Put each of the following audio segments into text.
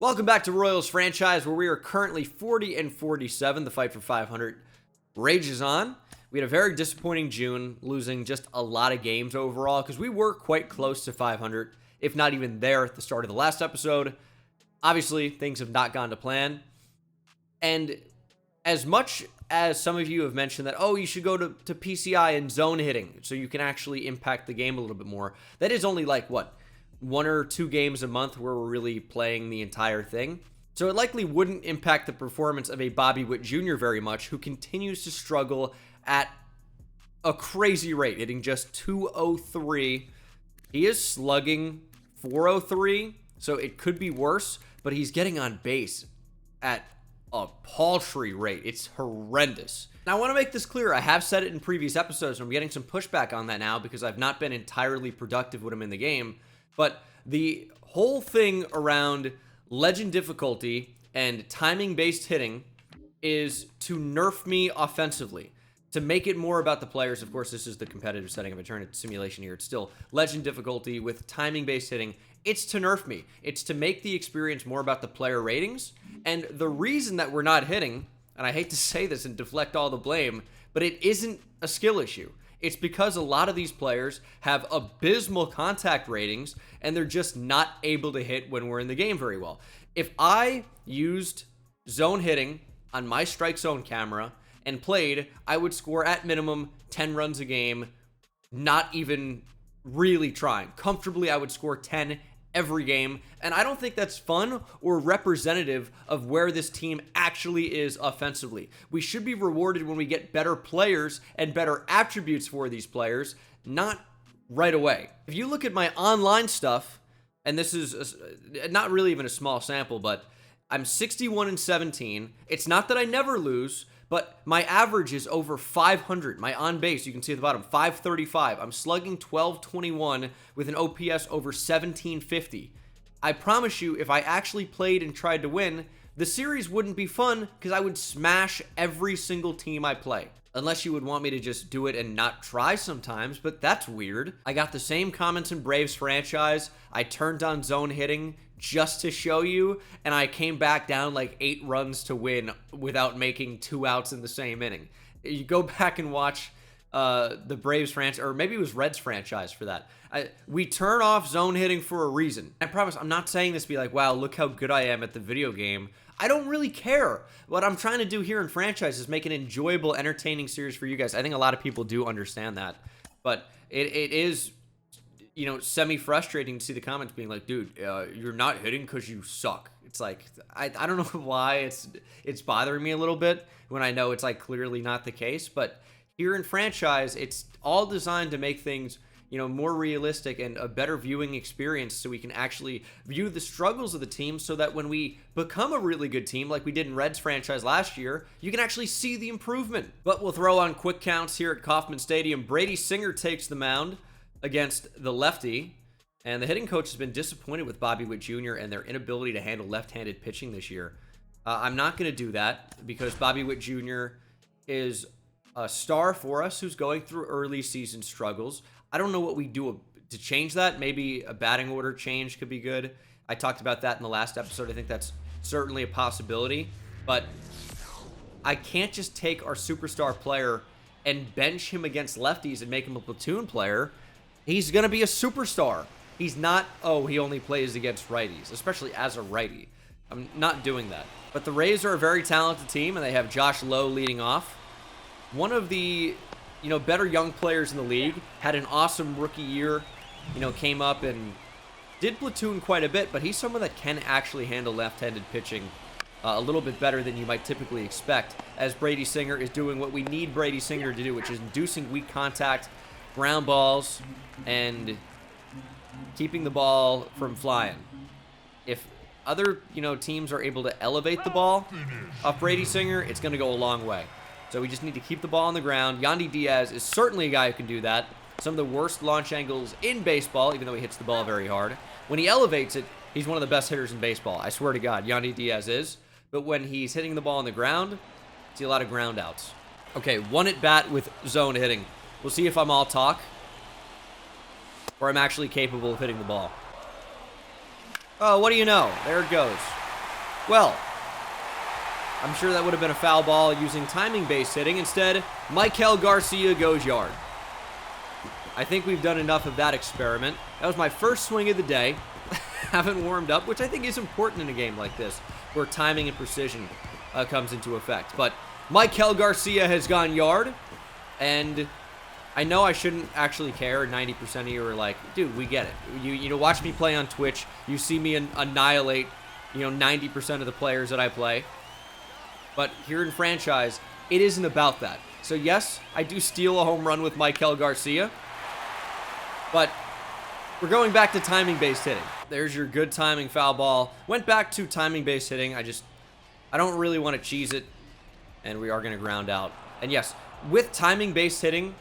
Welcome back to Royals Franchise, where we are currently 40-47. The fight for 500 rages on. We had a very disappointing June, losing just a lot of games overall, because we were quite close to 500, if not even there at the start of the last episode. Obviously, things have not gone to plan. And as much as some of you have mentioned that, oh, you should go to PCI and zone hitting so you can actually impact the game a little bit more, that is only like, what, 1 or 2 games a month where we're really playing the entire thing. So it likely wouldn't impact the performance of a Bobby Witt Jr. very much, who continues to struggle at a crazy rate, hitting just 203. He is slugging 403, so it could be worse, but he's getting on base at a paltry rate. It's horrendous. Now, I want to make this clear. I have said it in previous episodes, and I'm getting some pushback on that now because I've not been entirely productive with him in the game. But the whole thing around legend difficulty and timing-based hitting is to nerf me offensively, to make it more about the players. Of course, this is the competitive setting. If I turn it to simulation here, it's still legend difficulty with timing-based hitting. It's to nerf me. It's to make the experience more about the player ratings. And the reason that we're not hitting, and I hate to say this and deflect all the blame, but it isn't a skill issue. It's because a lot of these players have abysmal contact ratings, and they're just not able to hit when we're in the game very well. If I used zone hitting on my strike zone camera and played, I would score at minimum 10 runs a game, not even really trying. Comfortably, I would score 10 every game, and I don't think that's fun or representative of where this team actually is offensively. We should be rewarded when we get better players and better attributes for these players, not right away. If you look at my online stuff, and this is not really even a small sample, but I'm 61-17. It's not that I never lose, but my average is over 500. My on base, you can see at the bottom, 535. I'm slugging 1221 with an OPS over 1750. I promise you, if I actually played and tried to win, the series wouldn't be fun because I would smash every single team I play. Unless you would want me to just do it and not try sometimes, but that's weird. I got the same comments in Braves Franchise. I turned on zone hitting just to show you, and I came back down like 8 runs to win without making 2 outs in the same inning. You go back and watch the Braves franchise, or maybe it was Reds Franchise for that. We turn off zone hitting for a reason. I promise I'm not saying this to be like, wow, look how good I am at the video game. I don't really care. What I'm trying to do here in Franchise is make an enjoyable, entertaining series for you guys. I think a lot of people do understand that, but it is, you know, semi-frustrating to see the comments being like, dude, you're not hitting because you suck. It's like, I don't know why it's bothering me a little bit when I know it's like clearly not the case, but here in Franchise, it's all designed to make things, you know, more realistic and a better viewing experience so we can actually view the struggles of the team so that when we become a really good team like we did in Reds Franchise last year, you can actually see the improvement. But we'll throw on quick counts here at Kauffman Stadium. Brady Singer takes the mound against the lefty, and the hitting coach has been disappointed with Bobby Witt Jr. and their inability to handle left-handed pitching this year. I'm not going to do that because Bobby Witt Jr. is a star for us who's going through early season struggles. I don't know what we do to change that. Maybe a batting order change could be good. I talked about that in the last episode. I think that's certainly a possibility, but I can't just take our superstar player and bench him against lefties and make him a platoon player. He's going to be a superstar. He's not, oh, he only plays against righties, especially as a righty. I'm not doing that. But the Rays are a very talented team, and they have Josh Lowe leading off. One of the, you know, better young players in the league, had an awesome rookie year, you know, came up and did platoon quite a bit, but he's someone that can actually handle left-handed pitching a little bit better than you might typically expect, as Brady Singer is doing what we need Brady Singer to do, which is inducing weak contact, ground balls, and keeping the ball from flying. If other, you know, teams are able to elevate the ball off Brady Singer, it's going to go a long way. So we just need to keep the ball on the ground. Yandy Diaz is certainly a guy who can do that. Some of the worst launch angles in baseball, even though he hits the ball very hard. When he elevates it, he's one of the best hitters in baseball. I swear to God, Yandy Diaz is. But when he's hitting the ball on the ground, I see a lot of ground outs. Okay, 1 at bat with zone hitting. We'll see if I'm all talk or I'm actually capable of hitting the ball. Oh, what do you know? There it goes. Well, I'm sure that would have been a foul ball using timing-based hitting. Instead, Maikel Garcia goes yard. I think we've done enough of that experiment. That was my first swing of the day. Haven't warmed up, which I think is important in a game like this, where timing and precision comes into effect. But Maikel Garcia has gone yard, and I know I shouldn't actually care. 90% of you are like, dude, we get it. You know, watch me play on Twitch. You see me annihilate, 90% of the players that I play. But here in franchise, it isn't about that. So yes, I do steal a home run with Maikel Garcia, but we're going back to timing-based hitting. There's your good timing foul ball. Went back to timing-based hitting. I don't really want to cheese it, and we are going to ground out. And yes, with timing-based hitting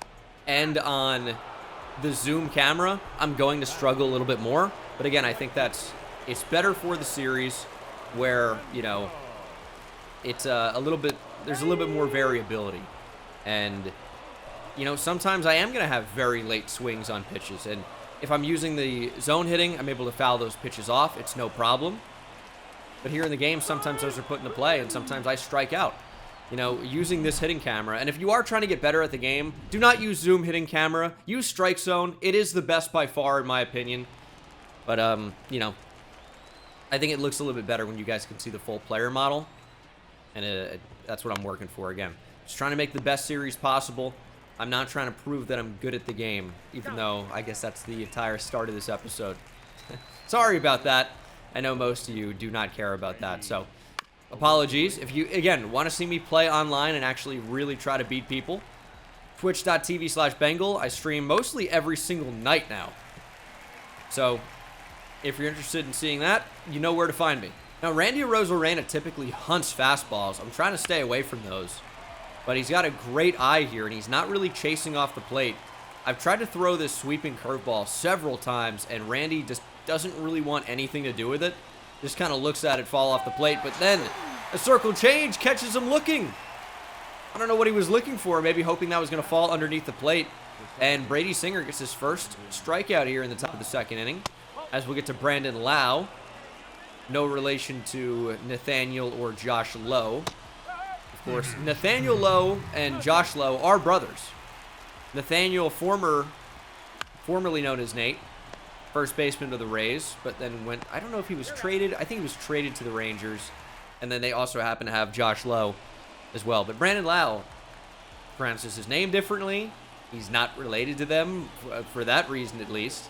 and on the zoom camera, I'm going to struggle a little bit more. But again, I think it's better for the series where, it's there's a little bit more variability. And, sometimes I am going to have very late swings on pitches. And if I'm using the zone hitting, I'm able to foul those pitches off. It's no problem. But here in the game, sometimes those are put into play, and sometimes I strike out. Using this hitting camera. And if you are trying to get better at the game, do not use zoom hitting camera. Use strike zone. It is the best by far, in my opinion. But, I think it looks a little bit better when you guys can see the full player model. And that's what I'm working for again. Just trying to make the best series possible. I'm not trying to prove that I'm good at the game, even though I guess that's the entire start of this episode. Sorry about that. I know most of you do not care about that, so apologies. If you, again, want to see me play online and actually really try to beat people, twitch.tv/Bengal. I stream mostly every single night now. So if you're interested in seeing that, you know where to find me. Now, Randy Arozarena typically hunts fastballs. I'm trying to stay away from those. But he's got a great eye here, and he's not really chasing off the plate. I've tried to throw this sweeping curveball several times, and Randy just doesn't really want anything to do with it. Just kind of looks at it fall off the plate, but then a circle change catches him looking. I don't know what he was looking for, maybe hoping that was going to fall underneath the plate. And Brady Singer gets his first strikeout here in the top of the second inning. As we'll get to Brandon Lau. No relation to Nathaniel or Josh Lowe. Of course, Nathaniel Lowe and Josh Lowe are brothers. Nathaniel, formerly known as Nate, first baseman of the Rays, but then went, I don't know if he was traded. I think he was traded to the Rangers. And then they also happen to have Josh Lowe as well. But Brandon Lau pronounces his name differently. He's not related to them for that reason, at least.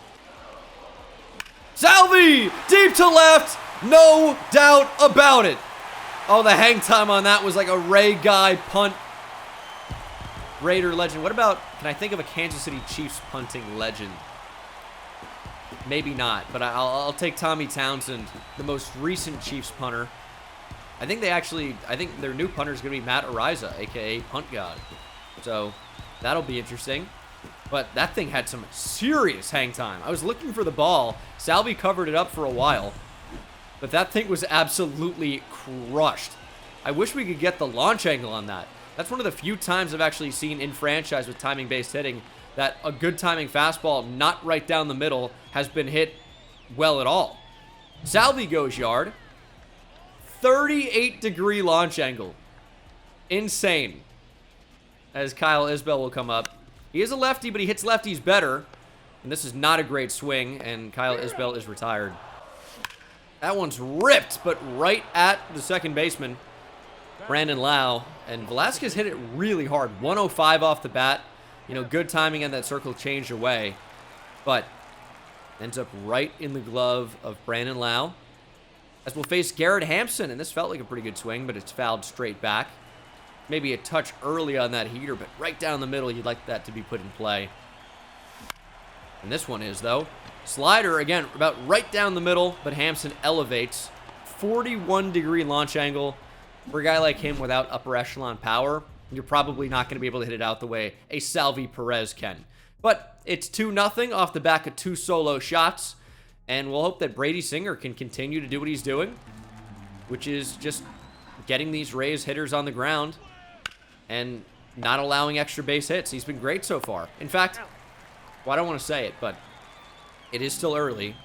Salvi! Deep to left! No doubt about it. Oh, the hang time on that was like a Ray Guy punt. Raider legend. What about, can I think of a Kansas City Chiefs punting legend? Maybe not, but I'll take Tommy Townsend, the most recent Chiefs punter. I think their new punter is going to be Matt Ariza, a.k.a. Punt God. So that'll be interesting. But that thing had some serious hang time. I was looking for the ball. Salvi covered it up for a while. But that thing was absolutely crushed. I wish we could get the launch angle on that. That's one of the few times I've actually seen in franchise with timing-based hitting that a good timing fastball, not right down the middle, has been hit well at all. Salvi goes yard. 38-degree launch angle. Insane. As Kyle Isbell will come up. He is a lefty, but he hits lefties better. And this is not a great swing, and Kyle Isbell is retired. That one's ripped, but right at the second baseman, Brandon Lau. And Velasquez hit it really hard. 105 off the bat. Good timing on that circle changed away. But ends up right in the glove of Brandon Lau. As we'll face Garrett Hampson, and this felt like a pretty good swing, but it's fouled straight back. Maybe a touch early on that heater, but right down the middle, you'd like that to be put in play. And this one is, though. Slider, again, about right down the middle, but Hampson elevates. 41-degree launch angle. For a guy like him without upper echelon power, you're probably not going to be able to hit it out the way a Salvi Perez can. But it's 2-0 off the back of 2 solo shots. And we'll hope that Brady Singer can continue to do what he's doing, which is just getting these Rays hitters on the ground and not allowing extra base hits. He's been great so far. In fact, well, I don't want to say it, but it is still early.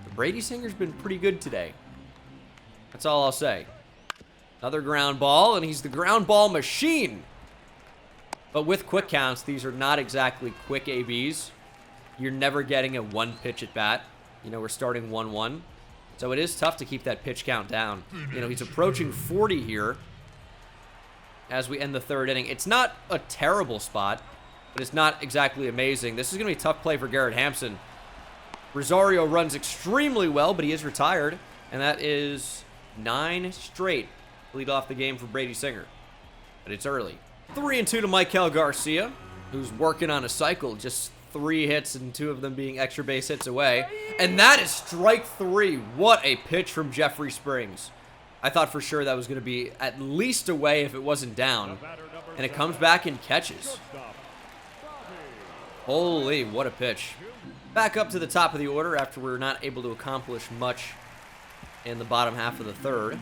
But Brady Singer's been pretty good today. That's all I'll say. Another ground ball, and he's the ground ball machine. But with quick counts, these are not exactly quick ABs. You're never getting a one pitch at bat. You know, we're starting 1-1. So it is tough to keep that pitch count down. You know, he's approaching 40 here as we end the third inning. It's not a terrible spot, but it's not exactly amazing. This is going to be a tough play for Garrett Hampson. Rosario runs extremely well, but he is retired. And that is 9 straight to lead off the game for Brady Singer. But it's early. 3-2 to Maikel Garcia, who's working on a cycle. Just 3 hits and 2 of them being extra base hits away. And that is strike 3. What a pitch from Jeffrey Springs. I thought for sure that was going to be at least away if it wasn't down. And it comes back and catches. Holy, what a pitch. Back up to the top of the order after we were not able to accomplish much in the bottom half of the third.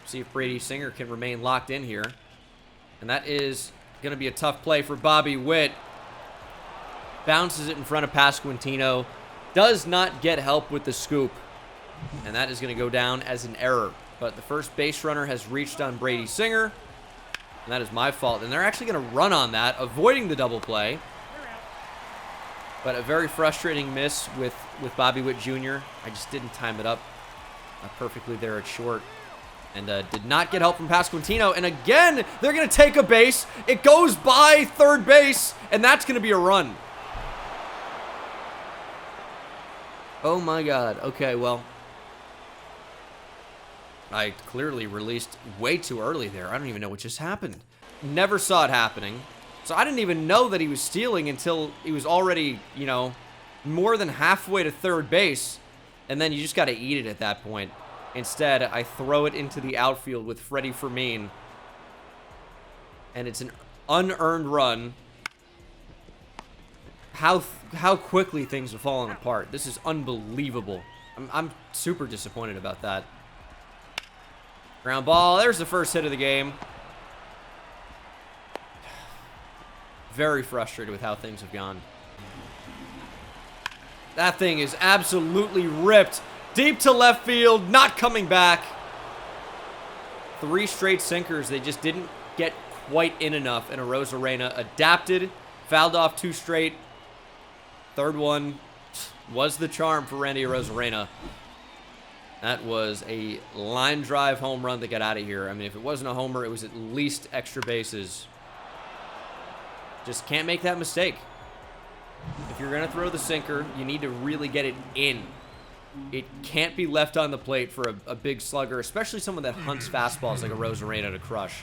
See if Brady Singer can remain locked in here. And that is going to be a tough play for Bobby Witt. Bounces it in front of Pasquantino. Does not get help with the scoop. And that is going to go down as an error. But the first base runner has reached on Brady Singer. And that is my fault. And they're actually going to run on that, avoiding the double play. But a very frustrating miss with Bobby Witt Jr. I just didn't time it up perfectly there at short. And did not get help from Pasquantino. And again, they're going to take a base. It goes by third base. And that's going to be a run. Oh my God. Okay, well, I clearly released way too early there. I don't even know what just happened. Never saw it happening. So I didn't even know that he was stealing until he was already, you know, more than halfway to third base. And then you just got to eat it at that point. Instead, I throw it into the outfield with Freddie Fermin. And it's an unearned run. How quickly things have fallen apart. This is unbelievable. I'm super disappointed about that. Ground ball. There's the first hit of the game. Very frustrated with how things have gone. That thing is absolutely ripped. Deep to left field. Not coming back. 3 straight sinkers. They just didn't get quite in enough. And Arozarena adapted. Fouled off 2 straight. Third one was the charm for Randy Arozarena. That was a line drive home run that got out of here. I mean, if it wasn't a homer, it was at least extra bases. Just can't make that mistake. If you're going to throw the sinker, you need to really get it in. It can't be left on the plate for a big slugger, especially someone that hunts fastballs like a Arozarena to crush.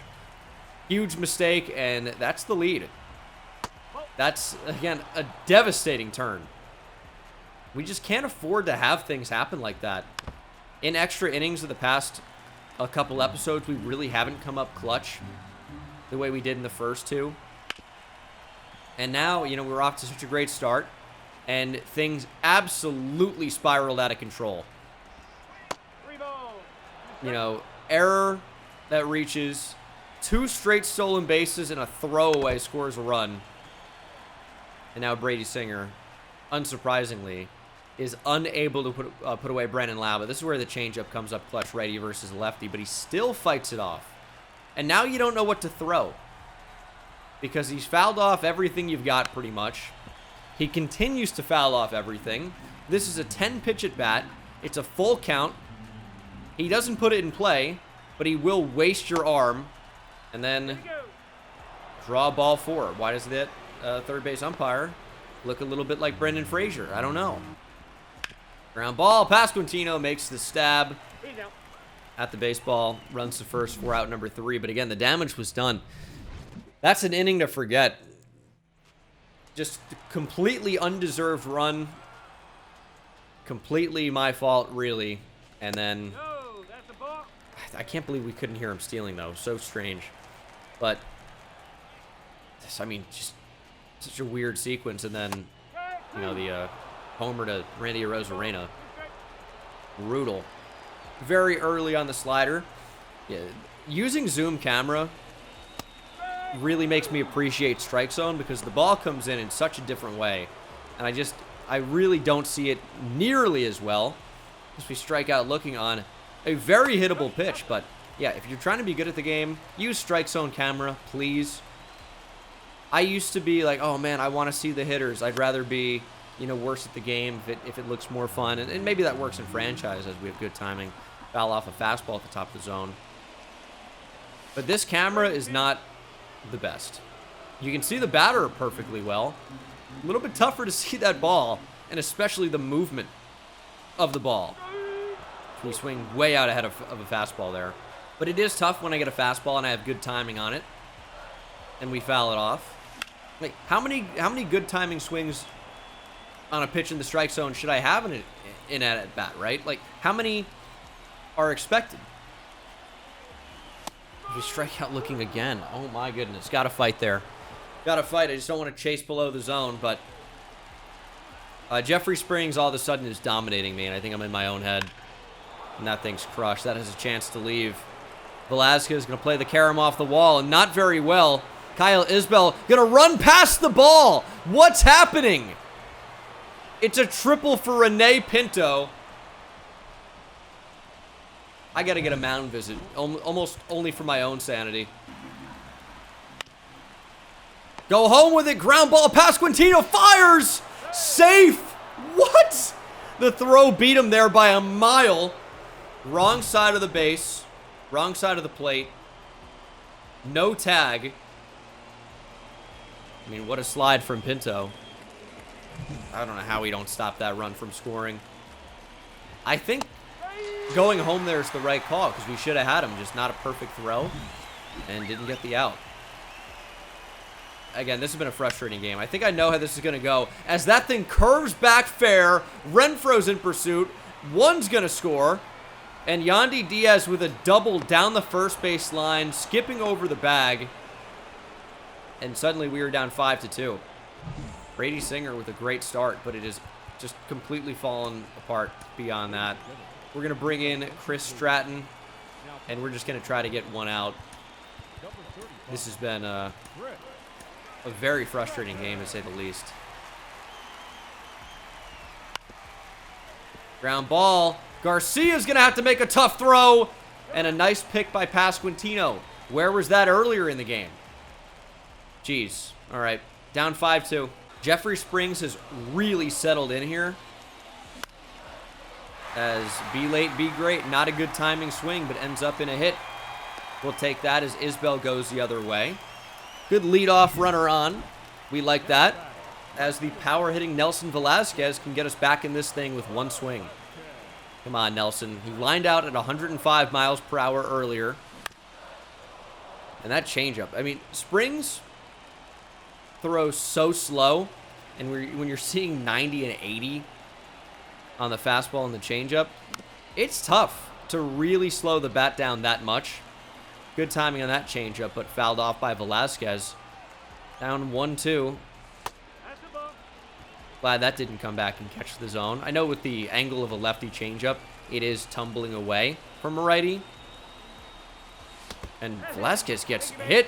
Huge mistake, and that's the lead. That's, again, a devastating turn. We just can't afford to have things happen like that. In extra innings of the past a couple episodes, we really haven't come up clutch the way we did in the first 2. And now, you know, we're off to such a great start, and things absolutely spiraled out of control. You know, error that reaches, 2 straight stolen bases, and a throwaway scores a run. And now Brady Singer, unsurprisingly, is unable to put away Brennan Laba. This is where the changeup comes up clutch, righty versus lefty, but he still fights it off. And now you don't know what to throw, because he's fouled off everything you've got pretty much. He continues to foul off everything. This is a 10-pitch at bat. It's a full count. He doesn't put it in play, but he will waste your arm and then draw ball 4. Why does that third base umpire look a little bit like Brendan Frazier? I don't know. Ground ball. Pasquantino makes the stab at the baseball. Runs to first for out number 3. But again, the damage was done. That's an inning to forget. Just completely undeserved run. Completely my fault, really. And then I can't believe we couldn't hear him stealing, though. So strange. But I mean, just such a weird sequence. And then, you know, the homer to Randy Arozarena. Brutal. Very early on the slider. Yeah, using zoom camera really makes me appreciate strike zone, because the ball comes in such a different way. And I really don't see it nearly as well as we strike out looking on a very hittable pitch. But yeah, if you're trying to be good at the game, use strike zone camera, please. I used to be like, oh man, I want to see the hitters. I'd rather be, you know, worse at the game if it looks more fun. And maybe that works in franchise as we have good timing. Foul off a fastball at the top of the zone. But this camera is not the best. You can see the batter perfectly well. A little bit tougher to see that ball, and especially the movement of the ball. We swing way out ahead of a fastball there. But it is tough when I get a fastball and I have good timing on it, and we foul it off. Like, how many good timing swings on a pitch in the strike zone should I have in at bat, right? Like, how many are expected? We strike out looking again. Oh my goodness. Got to fight there. Got to fight. I just don't want to chase below the zone, but Jeffrey Springs all of a sudden is dominating me, and I think I'm in my own head. And that thing's crushed. That has a chance to leave. Velasquez is going to play the carom off the wall, and not very well. Kyle Isbell going to run past the ball. What's happening? It's a triple for Rene Pinto. I got to get a mound visit, almost only for my own sanity. Go home with it. Ground ball. Pasquantino fires. Safe. What? The throw beat him there by a mile. Wrong side of the base. Wrong side of the plate. No tag. I mean, what a slide from Pinto. I don't know how we don't stop that run from scoring. I think going home there is the right call because we should have had him. Just not a perfect throw and didn't get the out. Again, this has been a frustrating game. I think I know how this is going to go. As that thing curves back fair, Renfroe's in pursuit. One's going to score. And Yandy Diaz with a double down the first base line, skipping over the bag. And suddenly we are down 5-2. Brady Singer with a great start, but it is just completely fallen apart beyond that. We're going to bring in Chris Stratton, and we're just going to try to get one out. This has been a very frustrating game, to say the least. Ground ball. Garcia's going to have to make a tough throw, and a nice pick by Pasquantino. Where was that earlier in the game? Jeez. All right. Down 5-2. Jeffrey Springs has really settled in here. As be late, be great. Not a good timing swing, but ends up in a hit. We'll take that as Isbell goes the other way. Good leadoff runner on. We like that. As the power-hitting Nelson Velasquez can get us back in this thing with one swing. Come on, Nelson. He lined out at 105 miles per hour earlier. And that changeup. I mean, Springs throws so slow, and when you're seeing 90 and 80 on the fastball and the changeup, it's tough to really slow the bat down that much. Good timing on that changeup, but fouled off by Velasquez. Down 1-2. Glad that didn't come back and catch the zone. I know with the angle of a lefty changeup, it is tumbling away from a righty. And Velasquez gets hit.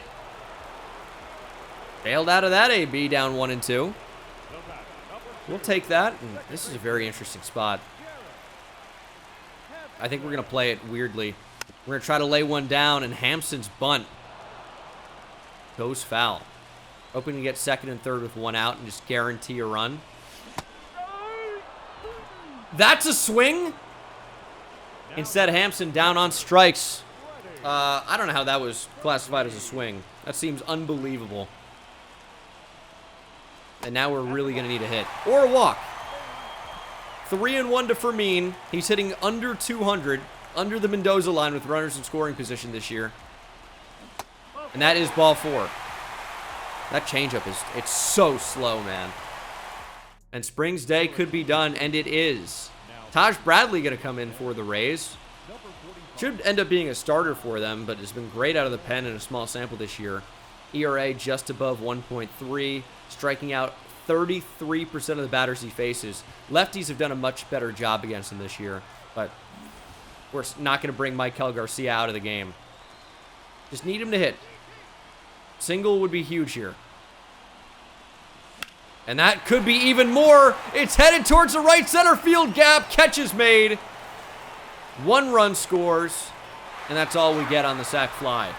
Bailed out of that AB, down 1-2. We'll take that. And this is a very interesting spot. I think we're going to play it weirdly. We're going to try to lay one down, and Hampson's bunt goes foul. Hoping to get second and third with one out and just guarantee a run. That's a swing. Instead, Hampson down on strikes. I don't know how that was classified as a swing. That seems unbelievable. And now we're really going to need a hit. Or a walk. 3-1 to Fermin. He's hitting under 200. Under the Mendoza line with runners in scoring position this year. And that is ball 4. That changeup it's so slow, man. And Springs' day could be done, and it is. Taj Bradley going to come in for the Rays. Should end up being a starter for them, but has been great out of the pen in a small sample this year. ERA just above 1.3, striking out 33% of the batters he faces. Lefties have done a much better job against him this year, but we're not going to bring Michael Garcia out of the game. Just need him to hit. Single would be huge here. And that could be even more. It's headed towards the right center field gap. Catch is made. 1 run scores, and that's all we get on the sac fly.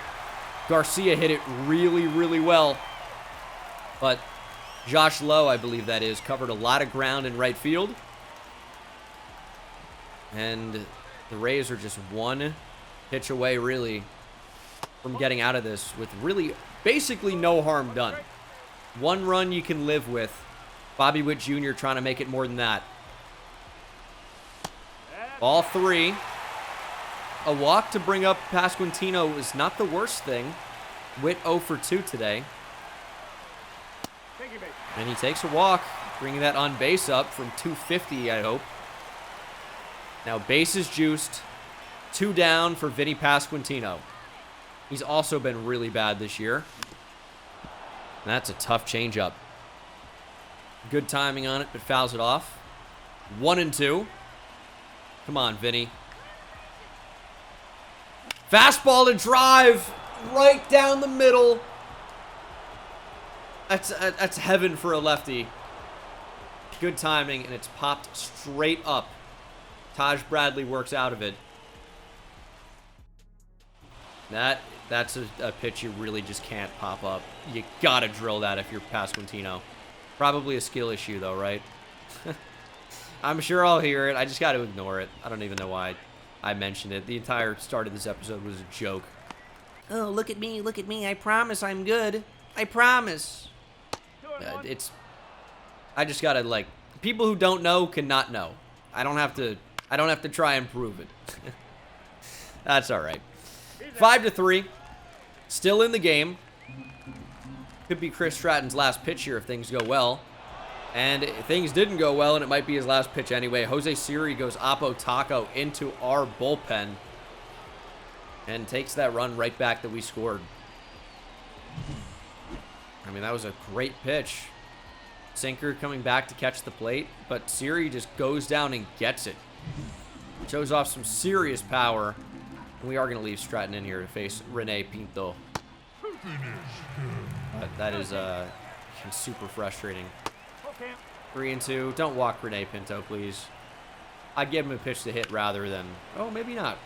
Garcia hit it really, really well. But Josh Lowe, I believe that is, covered a lot of ground in right field. And the Rays are just 1 pitch away, really, from getting out of this with really basically no harm done. 1 run you can live with. Bobby Witt Jr. trying to make it more than that. Ball 3. A walk to bring up Pasquantino is not the worst thing. Witt 0 for 2 today. And he takes a walk, bringing that on base up from 250, I hope. Now bases juiced. 2 down for Vinny Pasquantino. He's also been really bad this year. And that's a tough changeup. Good timing on it, but fouls it off. 1-2. Come on, Vinny. Fastball to drive right down the middle. That's heaven for a lefty. Good timing, and it's popped straight up. Taj Bradley works out of it. That's a pitch you really just can't pop up. You gotta drill that if you're Pasquantino. Probably a skill issue, though, right? I'm sure I'll hear it. I just gotta ignore it. I don't even know why I mentioned it. The entire start of this episode was a joke. Oh, look at me, look at me. I promise I'm good. I promise. I just gotta, like, people who don't know cannot know. I don't have to try and prove it. That's all right. 5-3. Still in the game. Could be Chris Stratton's last pitch here if things go well. And if things didn't go well, and it might be his last pitch anyway. Jose Siri goes Oppo Taco into our bullpen. And takes that run right back that we scored. I mean, that was a great pitch. Sinker coming back to catch the plate. But Siri just goes down and gets it. Shows off some serious power. And we are going to leave Stratton in here to face Rene Pinto. That is super frustrating. 3-2. Don't walk Rene Pinto, please. I'd give him a pitch to hit rather than... Oh, maybe not.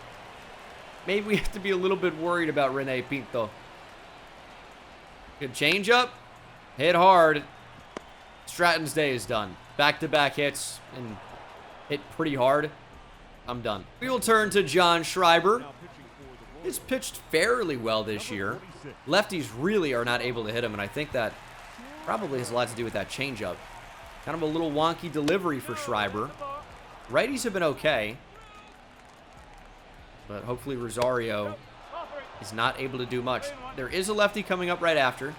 Maybe we have to be a little bit worried about Rene Pinto. Good changeup. Hit hard. Stratton's day is done. Back-to-back hits and hit pretty hard. I'm done. We will turn to John Schreiber. He's pitched fairly well this year. Lefties really are not able to hit him, and I think that probably has a lot to do with that changeup. Kind of a little wonky delivery for Schreiber. Righties have been okay, but hopefully Rosario is not able to do much. There is a lefty coming up right after,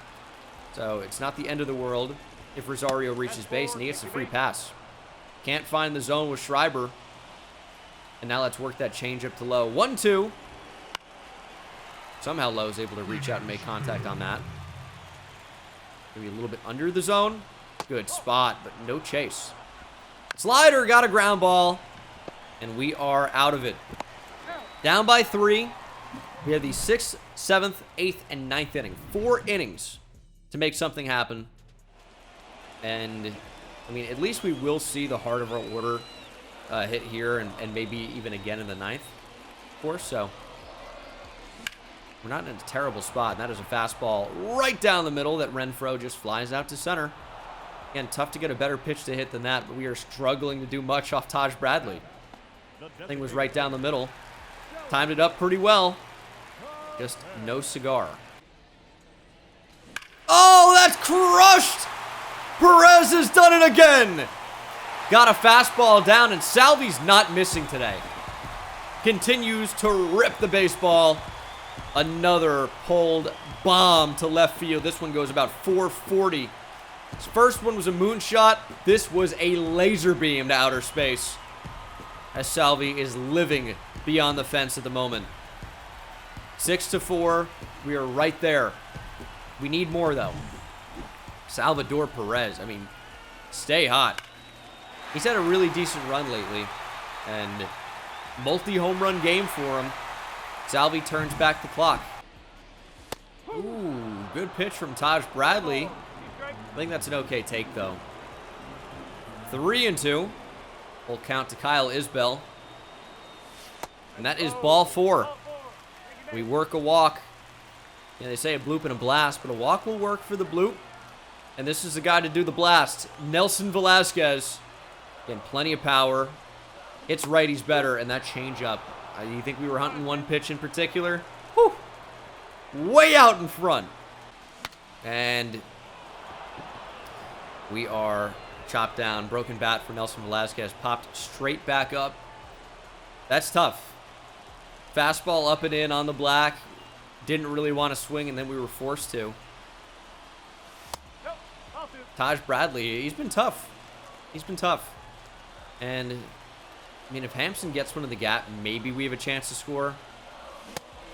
so it's not the end of the world if Rosario reaches base and he gets a free pass. Can't find the zone with Schreiber. And now let's work that changeup to Lowe. 1-2. Somehow Lowe's able to reach out and make contact on that. Maybe a little bit under the zone. Good spot, but no chase. Slider got a ground ball, and we are out of it. Down by 3. We have the 6th, 7th, 8th, and 9th inning. 4 innings to make something happen. And, I mean, at least we will see the heart of our order hit here and maybe even again in the 9th, of course. So we're not in a terrible spot. And that is a fastball right down the middle that Renfroe just flies out to center. Again, tough to get a better pitch to hit than that, but we are struggling to do much off Taj Bradley. Thing was right down the middle. Timed it up pretty well. Just no cigar. Oh, that's crushed! Perez has done it again! Got a fastball down, and Salvi's not missing today. Continues to rip the baseball. Another pulled bomb to left field. This one goes about 440. His first one was a moonshot. This was a laser beam to outer space. As Salvi is living beyond the fence at the moment. 6-4. We are right there. We need more, though. Salvador Perez. I mean, stay hot. He's had a really decent run lately. And multi-home run game for him. Salvi turns back the clock. Ooh, good pitch from Taj Bradley. I think that's an okay take, though. 3-2. Full count to Kyle Isbell. And that is ball 4. We work a walk. Yeah, they say a bloop and a blast, but a walk will work for the bloop. And this is the guy to do the blast. Nelson Velasquez. Again, plenty of power. Hits righties better, and that changeup. You think we were hunting one pitch in particular? Whew. Way out in front. And we are chopped down. Broken bat for Nelson Velasquez. Popped straight back up. That's tough. Fastball up and in on the black. Didn't really want to swing, and then we were forced to. Taj Bradley, he's been tough. He's been tough. And, I mean, if Hampson gets one in the gap, maybe we have a chance to score.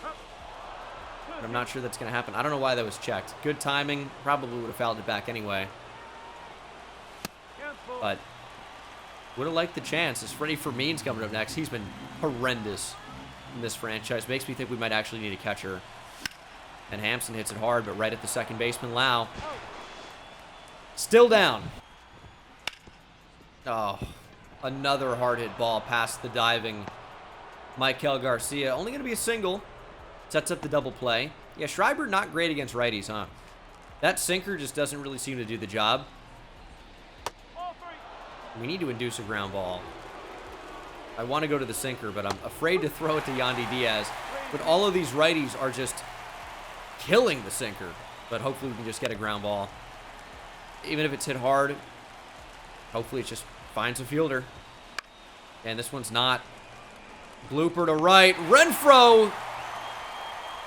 But I'm not sure that's going to happen. I don't know why that was checked. Good timing. Probably would have fouled it back anyway. But would have liked the chance. As Freddie Fermin's coming up next. He's been horrendous in this franchise. Makes me think we might actually need a catcher. And Hampson hits it hard, but right at the second baseman, Lau. Still down. Oh, another hard hit ball past the diving Maikel Garcia. Only going to be a single. Sets up the double play. Yeah, Schreiber not great against righties, huh? That sinker just doesn't really seem to do the job. We need to induce a ground ball. I want to go to the sinker, but I'm afraid to throw it to Yandy Diaz. But all of these righties are just killing the sinker. But hopefully we can just get a ground ball. Even if it's hit hard, hopefully it just finds a fielder. And this one's not. Blooper to right. Renfroe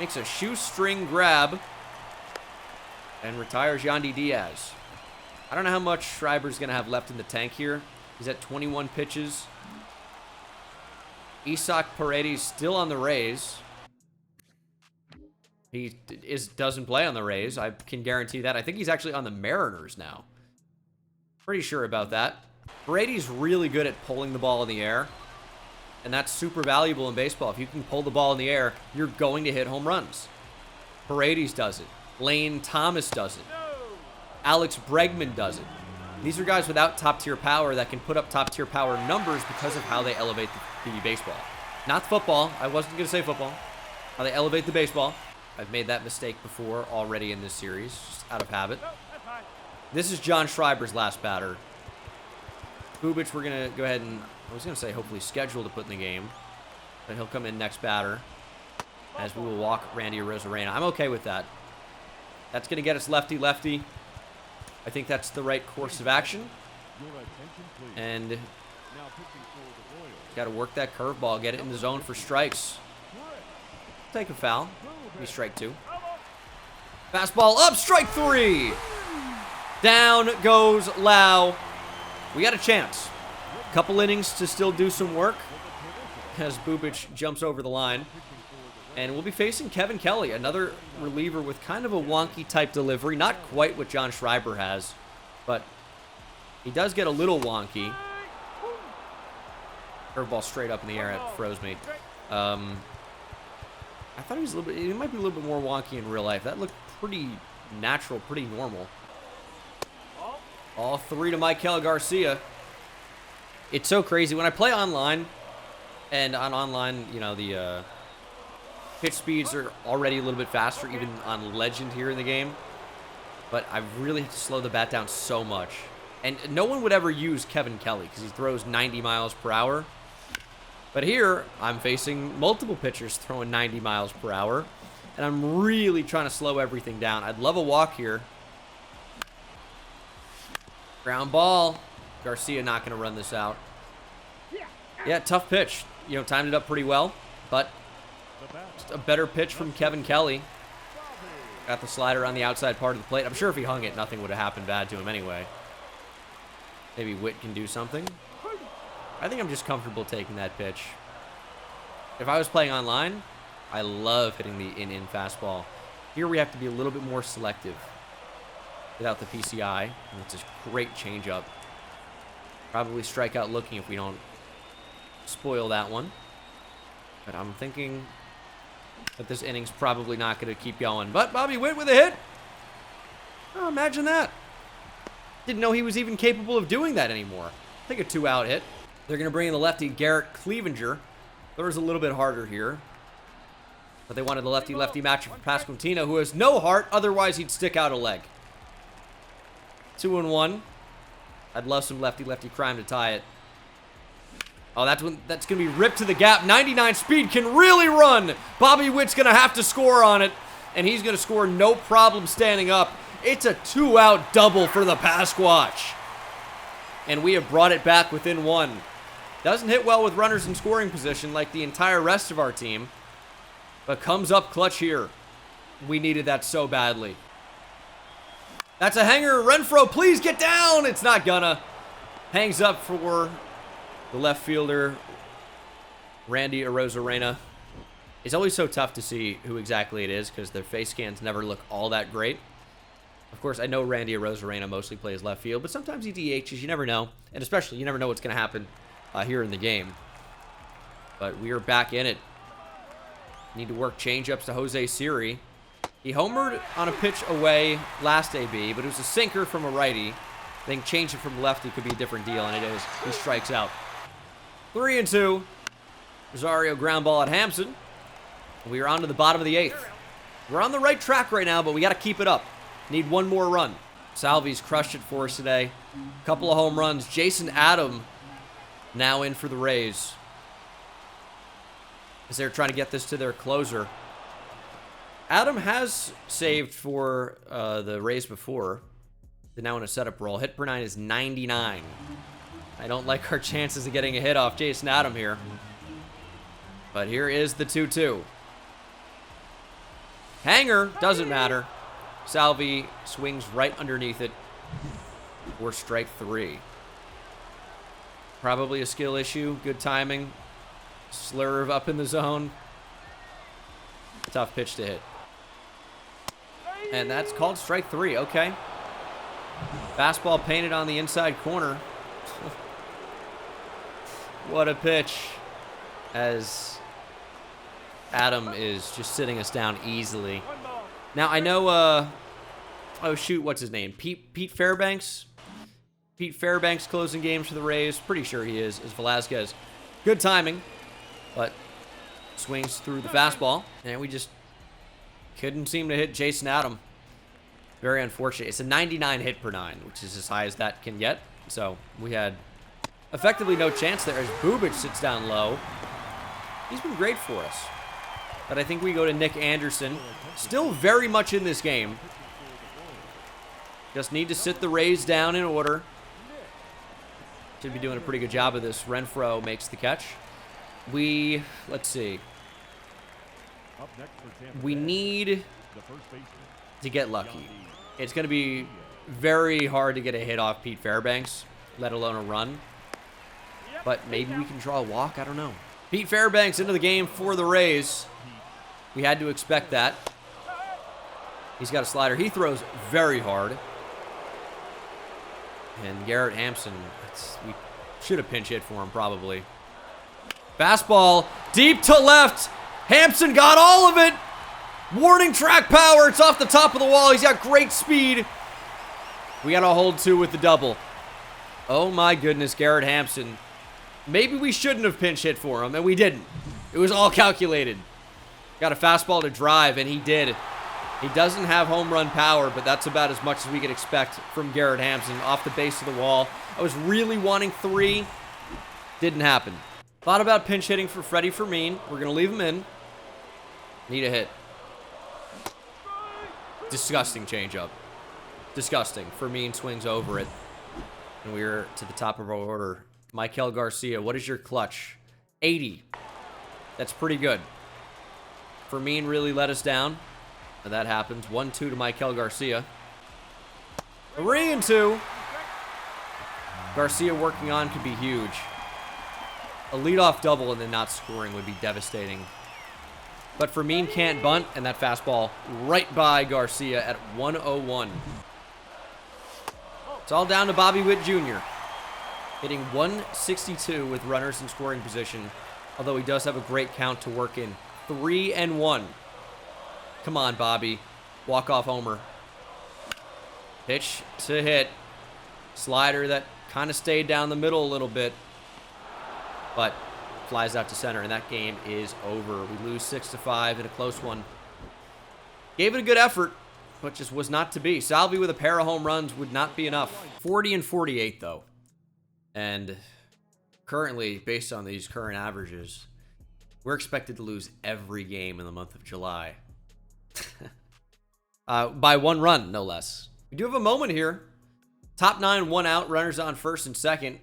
makes a shoestring grab and retires Yandy Diaz. I don't know how much Schreiber's going to have left in the tank here. He's at 21 pitches. Isaac Paredes still on the Rays. He doesn't play on the Rays. I can guarantee that. I think he's actually on the Mariners now. Pretty sure about that. Paredes really good at pulling the ball in the air. And that's super valuable in baseball. If you can pull the ball in the air, you're going to hit home runs. Paredes does it. Lane Thomas does it. Alex Bregman does it. These are guys without top-tier power that can put up top-tier power numbers because of how they elevate the baseball. Not football. I wasn't going to say football. How they elevate the baseball. I've made that mistake before already in this series, just out of habit. This is John Schreiber's last batter. Bubic, we're going to go ahead and, I was going to say hopefully schedule to put in the game. But he'll come in next batter. As we will walk Randy Arozarena. I'm okay with that. That's going to get us lefty-lefty. I think that's the right course of action. And got to work that curveball, get it in the zone for strikes. Take a foul. Be strike 2. Fastball up, strike 3. Down goes Lau. We got a chance. Couple innings to still do some work as Bubic jumps over the line. And we'll be facing Kevin Kelly, another reliever with kind of a wonky type delivery. Not quite what John Schreiber has, but he does get a little wonky. Curveball straight up in the air. It froze me. I thought he was a little bit, he might be a little bit more wonky in real life. That looked pretty natural, pretty normal. All 3 to Maikel Garcia. It's so crazy. When I play online, and on online, you know, the pitch speeds are already a little bit faster, even on Legend here in the game. But I really have to slow the bat down so much. And no one would ever use Kevin Kelly because he throws 90 miles per hour. But here, I'm facing multiple pitchers throwing 90 miles per hour. And I'm really trying to slow everything down. I'd love a walk here. Ground ball. Garcia not going to run this out. Yeah, tough pitch. You know, timed it up pretty well. But just a better pitch from Kevin Kelly. Got the slider on the outside part of the plate. I'm sure if he hung it, nothing would have happened bad to him anyway. Maybe Witt can do something. I think I'm just comfortable taking that pitch. If I was playing online, I love hitting the in fastball. Here we have to be a little bit more selective without the PCI. And it's a great changeup. Probably strike out looking if we don't spoil that one. But I'm thinking that this inning's probably not going to keep going. But Bobby Witt with a hit. Oh, imagine that. Didn't know he was even capable of doing that anymore. I think a 2-out hit. They're going to bring in the lefty, Garrett Clevenger. Throws a little bit harder here. But they wanted the lefty-lefty matchup for Pasquantino, who has no heart. Otherwise, he'd stick out a leg. 2-1. I'd love some lefty-lefty crime to tie it. Oh, that's going to be ripped to the gap. 99 speed can really run. Bobby Witt's going to have to score on it. And he's going to score no problem standing up. It's a 2-out double for the Pasquatch. And we have brought it back within 1. Doesn't hit well with runners in scoring position like the entire rest of our team. But comes up clutch here. We needed that so badly. That's a hanger. Renfroe, please get down. It's not gonna. Hangs up for the left fielder, Randy Arozarena. It's always so tough to see who exactly it is because their face scans never look all that great. Of course, I know Randy Arozarena mostly plays left field, but sometimes he DHs. You never know. And especially, you never know what's going to happen here in the game. But we are back in it. Need to work changeups to Jose Siri. He homered on a pitch away last AB, but it was a sinker from a righty. I think change it from lefty could be a different deal, and it is. He strikes out. 3-2. Rosario ground ball at Hampson. We are on to the bottom of the 8th. We're on the right track right now, but we got to keep it up. Need one more run. Salvi's crushed it for us today. Couple of home runs. Jason Adam now in for the Rays, as they're trying to get this to their closer. Adam has saved for the Rays before. They're now in a setup role. Hit per 9 is 99. I don't like our chances of getting a hit off Jason Adam here. But here is the 2-2. Hanger, doesn't matter. Salvi swings right underneath it for strike 3. Probably a skill issue. Good timing. Slurve up in the zone. Tough pitch to hit. And that's called strike 3. Okay. Fastball painted on the inside corner. What a pitch. As Adam is just sitting us down easily. Now, I know, oh, shoot, what's his name? Pete Fairbanks? Pete Fairbanks closing games for the Rays. Pretty sure he is Velasquez. Good timing, but swings through the fastball, and we just couldn't seem to hit Jason Adam. Very unfortunate. It's a 99 hit per 9, which is as high as that can get. So we had effectively no chance there as Bubic sits down low. He's been great for us. But I think we go to Nick Anderson. Still very much in this game. Just need to sit the Rays down in order. Should be doing a pretty good job of this. Renfroe makes the catch. Let's see. We need to get lucky. It's going to be very hard to get a hit off Pete Fairbanks, let alone a run. But maybe we can draw a walk. I don't know. Pete Fairbanks into the game for the Rays. We had to expect that. He's got a slider. He throws very hard. And Garrett Hampson, we should have pinch hit for him probably. Fastball deep to left. Hampson got all of it. Warning track power. It's off the top of the wall. He's got great speed. We got a hold 2 with the double. Oh my goodness, Garrett Hampson. Maybe we shouldn't have pinch hit for him, and we didn't. It was all calculated. Got a fastball to drive, and he did. He doesn't have home run power, but that's about as much as we could expect from Garrett Hampson off the base of the wall. I was really wanting 3. Didn't happen. Thought about pinch hitting for Freddie Fermin. We're going to leave him in. Need a hit. Disgusting changeup. Disgusting. Fermin swings over it. And we're to the top of our order. Michael Garcia, what is your clutch? 80. That's pretty good. Fermin really let us down. And that happens. 1-2 to Michael Garcia. 3-2. Garcia working on could be huge. A leadoff double and then not scoring would be devastating. But Fermin can't bunt, and that fastball right by Garcia at 101. It's all down to Bobby Witt Jr. Hitting 162 with runners in scoring position, although he does have a great count to work in. 3-1. Come on, Bobby. Walk-off homer. Pitch to hit. Slider that kind of stayed down the middle a little bit. But flies out to center, and that game is over. We lose 6-5 in a close one. Gave it a good effort, but just was not to be. Salvi with a pair of home runs would not be enough. 40 and 48, though. And currently, based on these current averages, we're expected to lose every game in the month of July. By 1 run, no less. We do have a moment here. Top 9, 1 out, runners on first and second.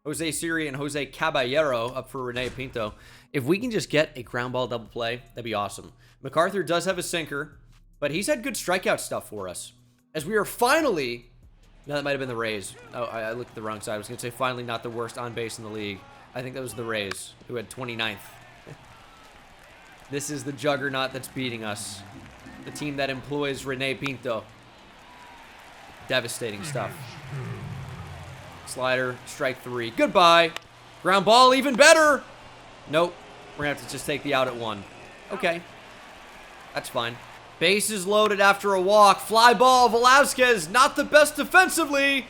Jose Siri and Jose Caballero up for Rene Pinto. If we can just get a ground ball double play, that'd be awesome. MacArthur does have a sinker, but he's had good strikeout stuff for us. As we are finally... No, that might have been the Rays. Oh, I looked at the wrong side. I was going to say finally not the worst on base in the league. I think that was the Rays, who had 29th. This is the juggernaut that's beating us. The team that employs Rene Pinto. Devastating stuff. Slider, strike 3. Goodbye. Ground ball, even better. Nope. We're going to have to just take the out at 1. Okay. That's fine. Bases loaded after a walk. Fly ball, Velasquez, not the best defensively,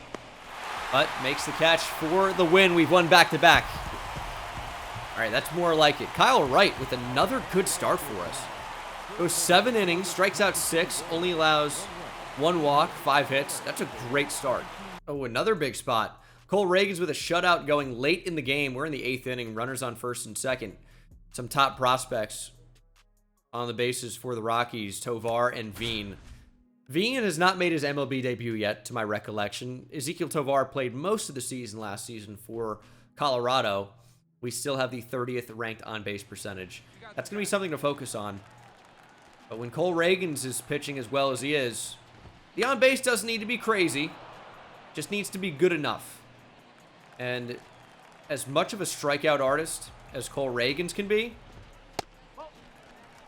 but makes the catch for the win. We've won back-to-back. All right, that's more like it. Kyle Wright with another good start for us. Goes 7 innings, strikes out 6, only allows 1 walk, 5 hits. That's a great start. Oh, another big spot. Cole Reagans with a shutout going late in the game. We're in the 8th inning, runners on first and second. Some top prospects on the bases for the Rockies, Tovar and Veen. Veen has not made his MLB debut yet, to my recollection. Ezequiel Tovar played most of the season last season for Colorado. We still have the 30th ranked on-base percentage. That's going to be something to focus on. But when Cole Reagans is pitching as well as he is, the on-base doesn't need to be crazy. Just needs to be good enough. And as much of a strikeout artist as Cole Reagans can be,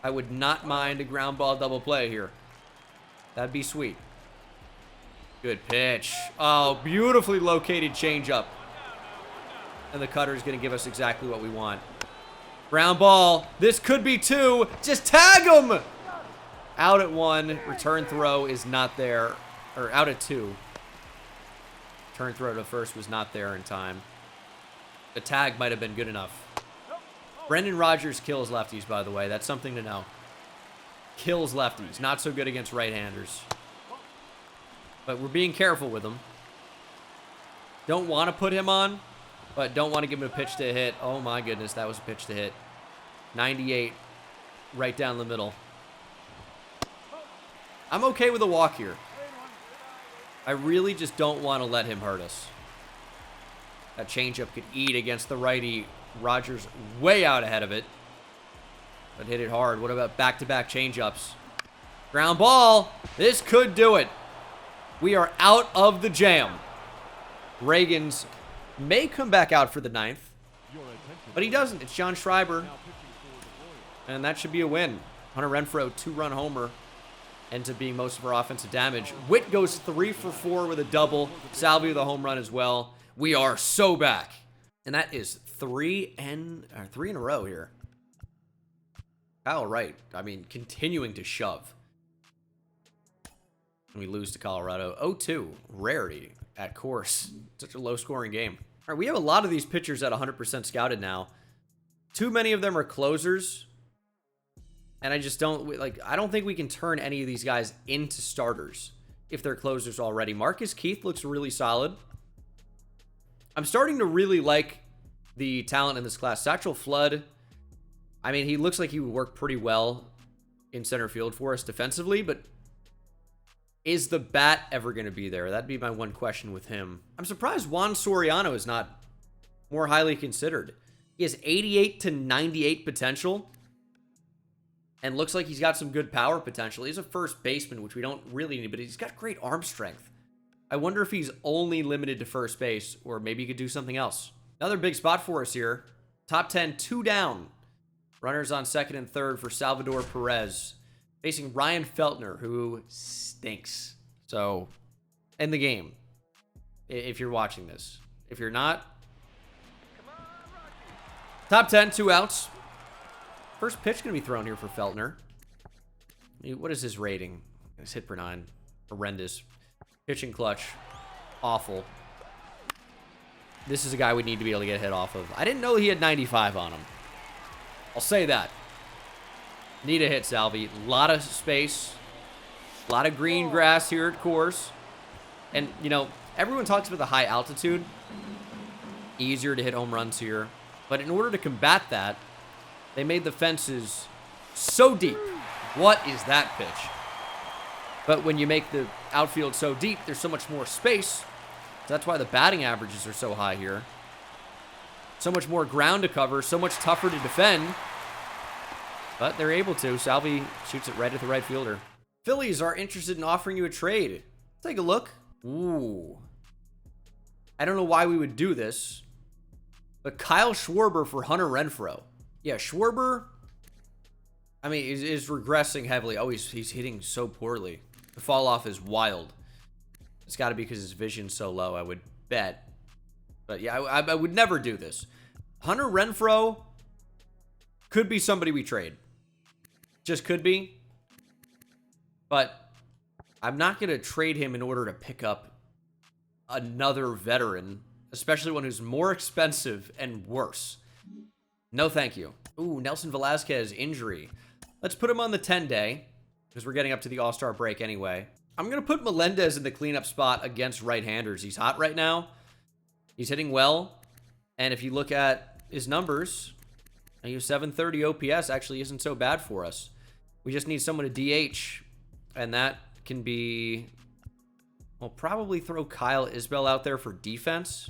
I would not mind a ground ball double play here. That'd be sweet. Good pitch. Oh, beautifully located changeup. And the cutter is going to give us exactly what we want. Ground ball. This could be 2. Just tag him! Out at 1. Return throw is not there. Or out at 2. Turn throw to first was not there in time. The tag might have been good enough. Brendan Rodgers kills lefties, by the way. That's something to know. Kills lefties. Not so good against right-handers. But we're being careful with him. Don't want to put him on, but don't want to give him a pitch to hit. Oh, my goodness. That was a pitch to hit. 98. Right down the middle. I'm okay with a walk here. I really just don't want to let him hurt us. That changeup could eat against the righty. Rodgers way out ahead of it. But hit it hard. What about back-to-back changeups? Ground ball. This could do it. We are out of the jam. Reagans may come back out for the 9th. But he doesn't. It's John Schreiber. And that should be a win. Hunter Renfroe, 2-run homer. Ends up being most of our offensive damage. Witt goes 3 for 4 with a double. Salvi with a home run as well. We are so back. And that is 3 in a row here. Kyle Wright, I mean, continuing to shove. And we lose to Colorado. 0-2, rarity at course. Such a low-scoring game. All right, we have a lot of these pitchers at 100% scouted now. Too many of them are closers. And I just don't, I don't think we can turn any of these guys into starters if they're closers already. Marcus Keith looks really solid. I'm starting to really like the talent in this class. Satchel Flood, I mean, he looks like he would work pretty well in center field for us defensively, but is the bat ever going to be there? That'd be my one question with him. I'm surprised Juan Soriano is not more highly considered. He has 88 to 98 potential and looks like he's got some good power potential. He's a first baseman, which we don't really need, but he's got great arm strength. I wonder if he's only limited to first base, or maybe he could do something else. Another big spot for us here. Top 10, 2 down. Runners on second and third for Salvador Perez. Facing Ryan Feltner, who stinks. So, end the game. If you're watching this. If you're not, top 10, 2 outs. First pitch going to be thrown here for Feltner. What is his rating? His hit per 9. Horrendous. Pitching clutch. Awful. this is a guy we need to be able to get a hit off of. I didn't know he had 95 on him. I'll say that. Need a hit, Salvi. A lot of space. A lot of green grass here at course. And, you know, everyone talks about the high altitude. Easier to hit home runs here. But in order to combat that, they made the fences so deep. What is that pitch? But when you make the outfield so deep, there's so much more space. That's why the batting averages are so high here. So much more ground to cover, so much tougher to defend. But they're able to. Salvi shoots it right at the right fielder. Phillies are interested in offering you a trade. Take a look. Ooh. I don't know why we would do this, but Kyle Schwarber for Hunter Renfroe. Yeah, Schwarber, I mean, is regressing heavily. Oh, he's hitting so poorly. The fall off is wild. It's got to be because his vision's so low, I would bet. But yeah, I would never do this. Hunter Renfroe could be somebody we trade. Just could be. But I'm not going to trade him in order to pick up another veteran, especially one who's more expensive and worse. No, thank you. Ooh, Nelson Velasquez injury. Let's put him on the 10-day because we're getting up to the All-Star break anyway. I'm going to put Melendez in the cleanup spot against right-handers. He's hot right now. He's hitting well. And if you look at his numbers, a 730 OPS actually isn't so bad for us. We just need someone to DH, and that can be... We'll probably throw Kyle Isbell out there for defense.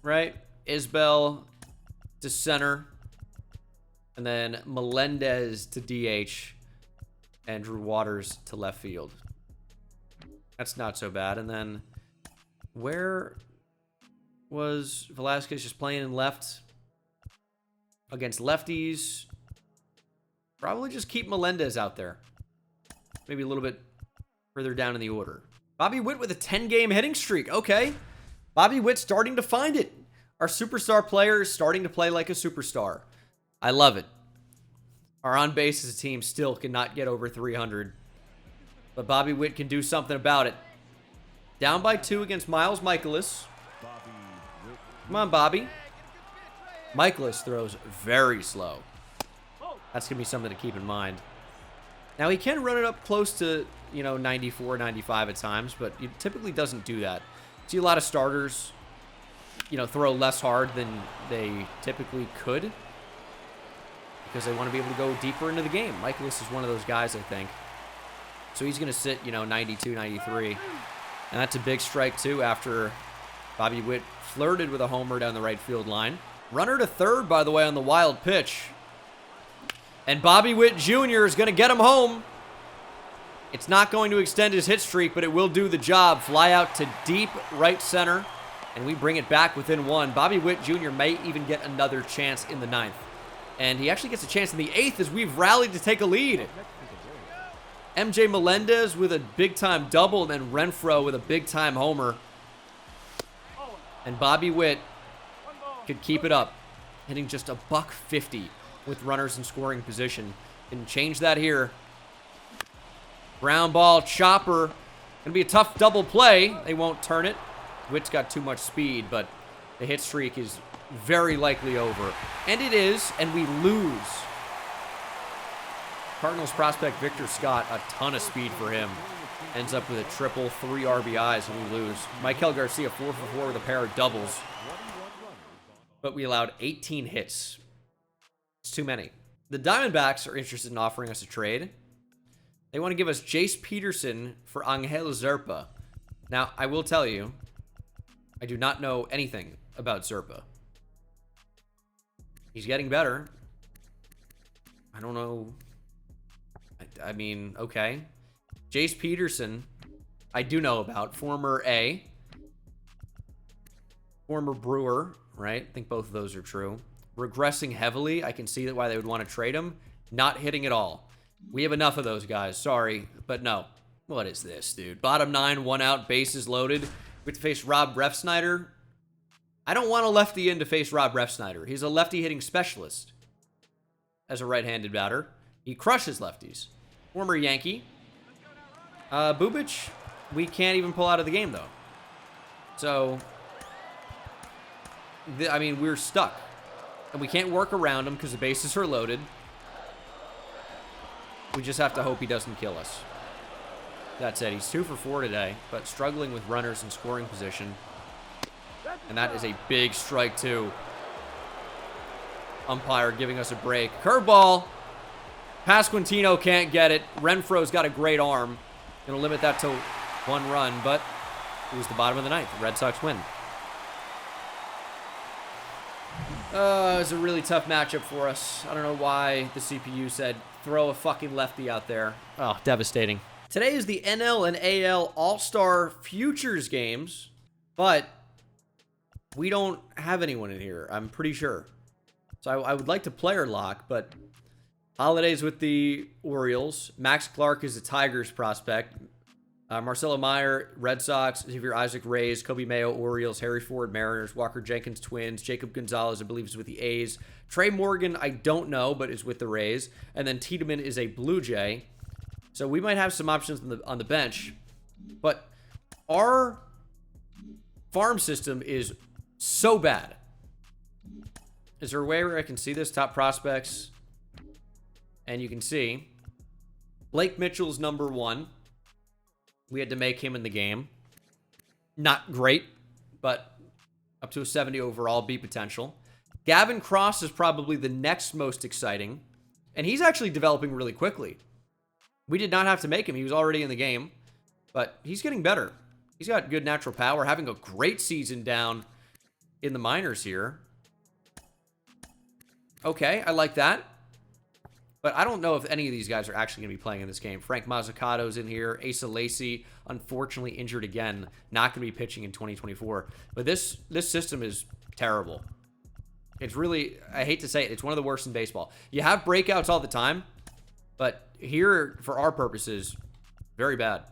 Right? Isbell to center. And then Melendez to DH. Andrew Waters to left field. That's not so bad. And then where was Velasquez just playing in left against lefties? Probably just keep Melendez out there. Maybe a little bit further down in the order. Bobby Witt with a 10-game hitting streak. Okay. Bobby Witt starting to find it. Our superstar player is starting to play like a superstar. I love it. Our on-base as a team still cannot get over 300. But Bobby Witt can do something about it. Down by 2 against Miles Michaelis. Come on, Bobby. Michaelis throws very slow. That's going to be something to keep in mind. Now, he can run it up close to, 94, 95 at times, but he typically doesn't do that. See a lot of starters, throw less hard than they typically could because they want to be able to go deeper into the game. Michaelis is one of those guys, I think. So he's going to sit, 92, 93. And that's a big strike, too, after Bobby Witt flirted with a homer down the right field line. Runner to third, by the way, on the wild pitch. And Bobby Witt Jr. is going to get him home. It's not going to extend his hit streak, but it will do the job. Fly out to deep right center, and we bring it back within 1. Bobby Witt Jr. may even get another chance in the 9th. And he actually gets a chance in the 8th as we've rallied to take a lead. MJ Melendez with a big-time double, and then Renfroe with a big-time homer. And Bobby Witt could keep it up, hitting just a $150 with runners in scoring position. Can change that here. Ground ball, chopper. Gonna be a tough double play. They won't turn it. Witt's got too much speed, but the hit streak is very likely over. And it is, and we lose. Cardinals prospect Victor Scott, a ton of speed for him. Ends up with a triple, 3 RBIs, and we lose. Michael Garcia, 4 for 4 with a pair of doubles. But we allowed 18 hits. It's too many. The Diamondbacks are interested in offering us a trade. They want to give us Jace Peterson for Angel Zerpa. Now, I will tell you, I do not know anything about Zerpa. He's getting better. I don't know. I mean, okay. Jace Peterson, I do know about. Former Brewer, right? I think both of those are true. Regressing heavily. I can see that why they would want to trade him. Not hitting at all. We have enough of those guys. Sorry, but no. What is this, dude? Bottom 9, 1 out, bases loaded. We have to face Rob Refsnyder. I don't want a lefty in to face Rob Refsnyder. He's a lefty hitting specialist as a right-handed batter. He crushes lefties. Former Yankee. Bubic, we can't even pull out of the game, though. So, I mean, we're stuck. And we can't work around him because the bases are loaded. We just have to hope he doesn't kill us. That said, he's 2 for 4 today, but struggling with runners in scoring position. And that is a big strike, too. Umpire giving us a break. Curveball. Pasquantino can't get it. Renfroe's got a great arm. Gonna limit that to 1 run, but it was the bottom of the 9th. The Red Sox win. It was a really tough matchup for us. I don't know why the CPU said, throw a fucking lefty out there. Oh, devastating. Today is the NL and AL All-Star Futures games, but we don't have anyone in here, I'm pretty sure. So I would like to player lock, but Holidays with the Orioles. Max Clark is the Tigers prospect. Marcelo Meyer, Red Sox. Xavier Isaac, Rays. Kobe Mayo, Orioles. Harry Ford, Mariners. Walker Jenkins, Twins. Jacob Gonzalez, I believe, is with the A's. Trey Morgan, I don't know, but is with the Rays. And then Tiedemann is a Blue Jay. So we might have some options on the bench. But our farm system is so bad. Is there a way where I can see this? Top prospects. And you can see Blake Mitchell's number 1. We had to make him in the game. Not great, but up to a 70 overall, B potential. Gavin Cross is probably the next most exciting. And he's actually developing really quickly. We did not have to make him. He was already in the game. But he's getting better. He's got good natural power. Having a great season down in the minors here. Okay, I like that. But I don't know if any of these guys are actually going to be playing in this game. Frank Mazzicato's in here. Asa Lacy, unfortunately injured again. Not going to be pitching in 2024. But this system is terrible. It's really, I hate to say it, it's one of the worst in baseball. You have breakouts all the time. But here, for our purposes, very bad.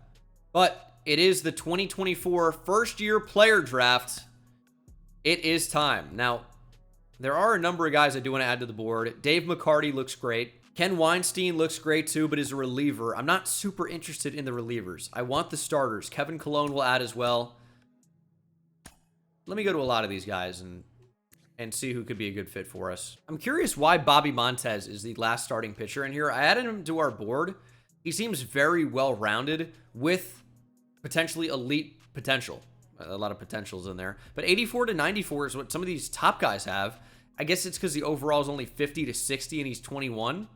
But it is the 2024 first-year player draft. It is time. Now, there are a number of guys I do want to add to the board. Dave McCarty looks great. Ken Weinstein looks great too, but is a reliever. I'm not super interested in the relievers. I want the starters. Kevin Cologne will add as well. Let me go to a lot of these guys and see who could be a good fit for us. I'm curious why Bobby Montez is the last starting pitcher in here. I added him to our board. He seems very well-rounded with potentially elite potential. A lot of potentials in there. But 84 to 94 is what some of these top guys have. I guess it's because the overall is only 50 to 60 and he's 21.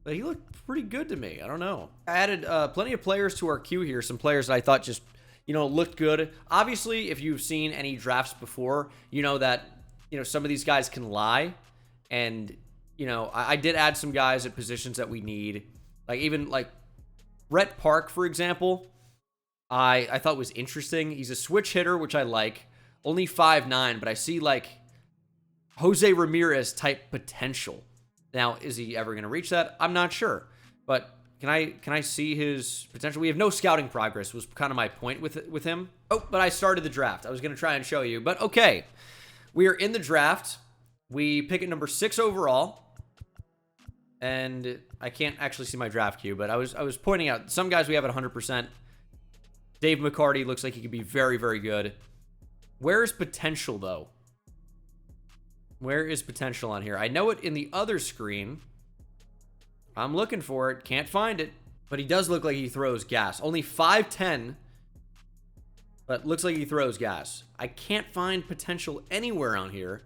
But he looked pretty good to me. I don't know. I added plenty of players to our queue here. Some players that I thought just, looked good. Obviously, if you've seen any drafts before, you know that, some of these guys can lie. And, I did add some guys at positions that we need. Like Rhett Park, for example, I thought was interesting. He's a switch hitter, which I like. Only 5'9", but I see, Jose Ramirez type potential. Now, is he ever going to reach that? I'm not sure. But can I see his potential? We have no scouting progress was kind of my point with him. Oh, but I started the draft. I was going to try and show you. But okay, we are in the draft. We pick at number 6 overall. And I can't actually see my draft queue, but I was pointing out some guys we have at 100%. Dave McCarty looks like he could be very, very good. Where's potential, though? Where is potential on here? I know it in the other screen. I'm looking for it. Can't find it. But he does look like he throws gas. Only 5'10", but looks like he throws gas. I can't find potential anywhere on here.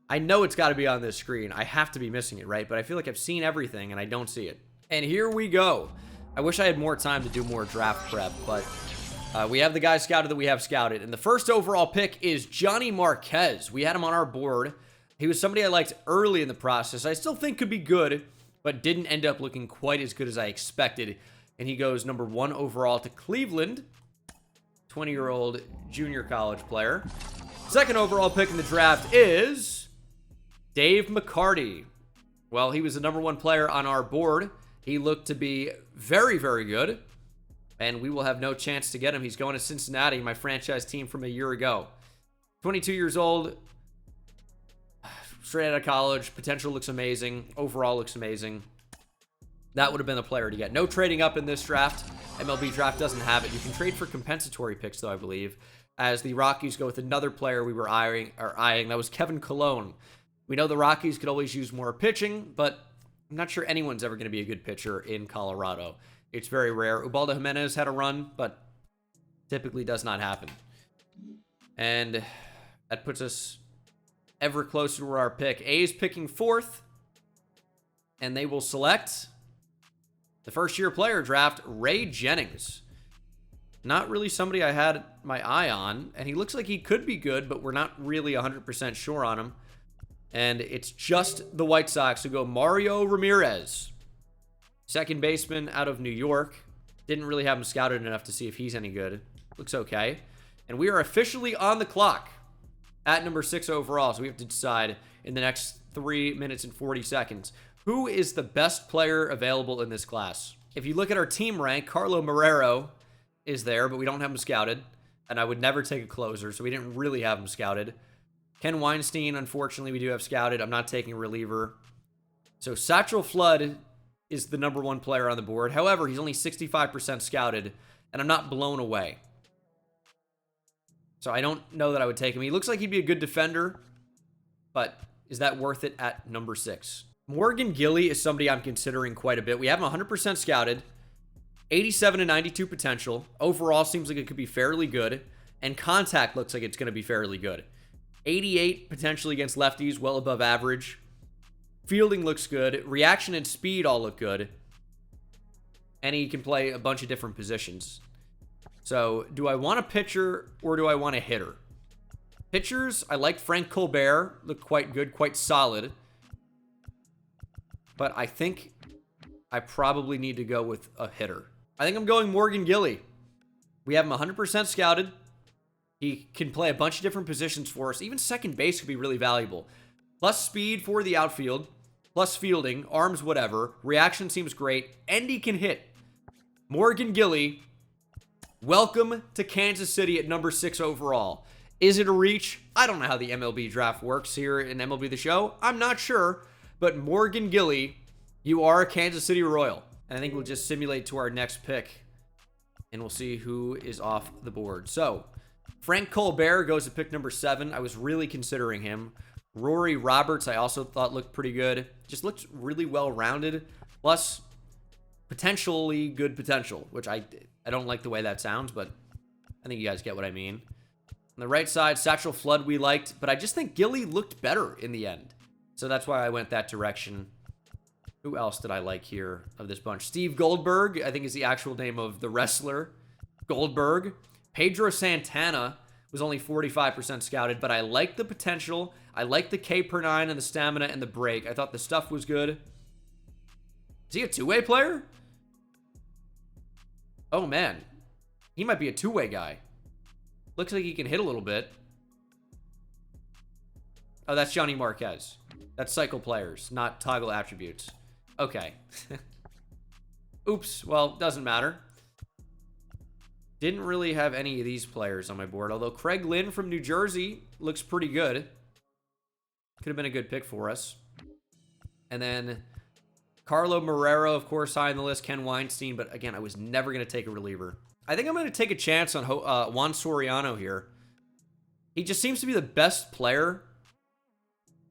I know it's got to be on this screen. I have to be missing it, right? But I feel like I've seen everything, and I don't see it. And here we go. I wish I had more time to do more draft prep, but we have the guy scouted that we have scouted. And the first overall pick is Johnny Marquez. We had him on our board. He was somebody I liked early in the process. I still think could be good, but didn't end up looking quite as good as I expected. And he goes number 1 overall to Cleveland. 20-year-old junior college player. Second overall pick in the draft is Dave McCarty. Well, he was the number 1 player on our board. He looked to be very, very good. And we will have no chance to get him. He's going to Cincinnati, my franchise team from a year ago. 22 years old. Straight out of college. Potential looks amazing. Overall looks amazing. That would have been the player to get. No trading up in this draft. MLB draft doesn't have it. You can trade for compensatory picks, though, I believe. as the Rockies go with another player we were eyeing. That was Kevin Cologne. We know the Rockies could always use more pitching, but I'm not sure anyone's ever going to be a good pitcher in Colorado. It's very rare. Ubaldo Jimenez had a run, but typically does not happen. And that puts us ever closer to our pick. A's picking 4th, and they will select the first-year player draft, Ray Jennings. Not really somebody I had my eye on, and he looks like he could be good, but we're not really 100% sure on him. And it's just the White Sox who go Mario Ramirez, second baseman out of New York. Didn't really have him scouted enough to see if he's any good. Looks okay. And we are officially on the clock at number 6 overall, so we have to decide in the next 3 minutes and 40 seconds who is the best player available in this class. If you look at our team rank, Carlo Marrero is there, but we don't have him scouted, and I would never take a closer, so we didn't really have him scouted. Ken Weinstein, unfortunately, we do have scouted. I'm not taking a reliever. So Satchel Flood is the number 1 player on the board. However, he's only 65% scouted, and I'm not blown away. So I don't know that I would take him. He looks like he'd be a good defender, but is that worth it at number 6? Morgan Gilly is somebody I'm considering quite a bit. We have him 100% scouted. 87 to 92 potential. Overall, seems like it could be fairly good. And contact looks like it's going to be fairly good. 88 potentially against lefties, well above average. Fielding looks good. Reaction and speed all look good. And he can play a bunch of different positions. So, do I want a pitcher or do I want a hitter? Pitchers, I like Frank Colbert. Look quite good, quite solid. But I think I probably need to go with a hitter. I think I'm going Morgan Gilly. We have him 100% scouted. He can play a bunch of different positions for us. Even second base could be really valuable. Plus speed for the outfield. Plus fielding. Arms, whatever. Reaction seems great. And he can hit. Morgan Gilly, welcome to Kansas City at number 6 overall. Is it a reach? I don't know how the MLB draft works here in MLB The Show. I'm not sure. But Morgan Gilly, you are a Kansas City Royal. And I think we'll just simulate to our next pick. And we'll see who is off the board. So, Frank Colbert goes to pick number 7. I was really considering him. Rory Roberts, I also thought looked pretty good. Just looked really well-rounded. Plus, potentially good potential, which I don't like the way that sounds, but I think you guys get what I mean. On the right side, Satchel Flood we liked, but I just think Gilly looked better in the end. So that's why I went that direction. Who else did I like here of this bunch? Steve Goldberg, I think is the actual name of the wrestler. Goldberg. Pedro Santana was only 45% scouted, but I like the potential. I like the K per 9 and the stamina and the break. I thought the stuff was good. Is he a two-way player? Oh, man. He might be a two-way guy. Looks like he can hit a little bit. Oh, that's Johnny Marquez. That's cycle players, not toggle attributes. Okay. Oops. Well, doesn't matter. Didn't really have any of these players on my board, although Craig Lynn from New Jersey looks pretty good. Could have been a good pick for us. And then Carlo Marrero, of course, high on the list. Ken Weinstein, but again, I was never going to take a reliever. I think I'm going to take a chance on Juan Soriano here. He just seems to be the best player.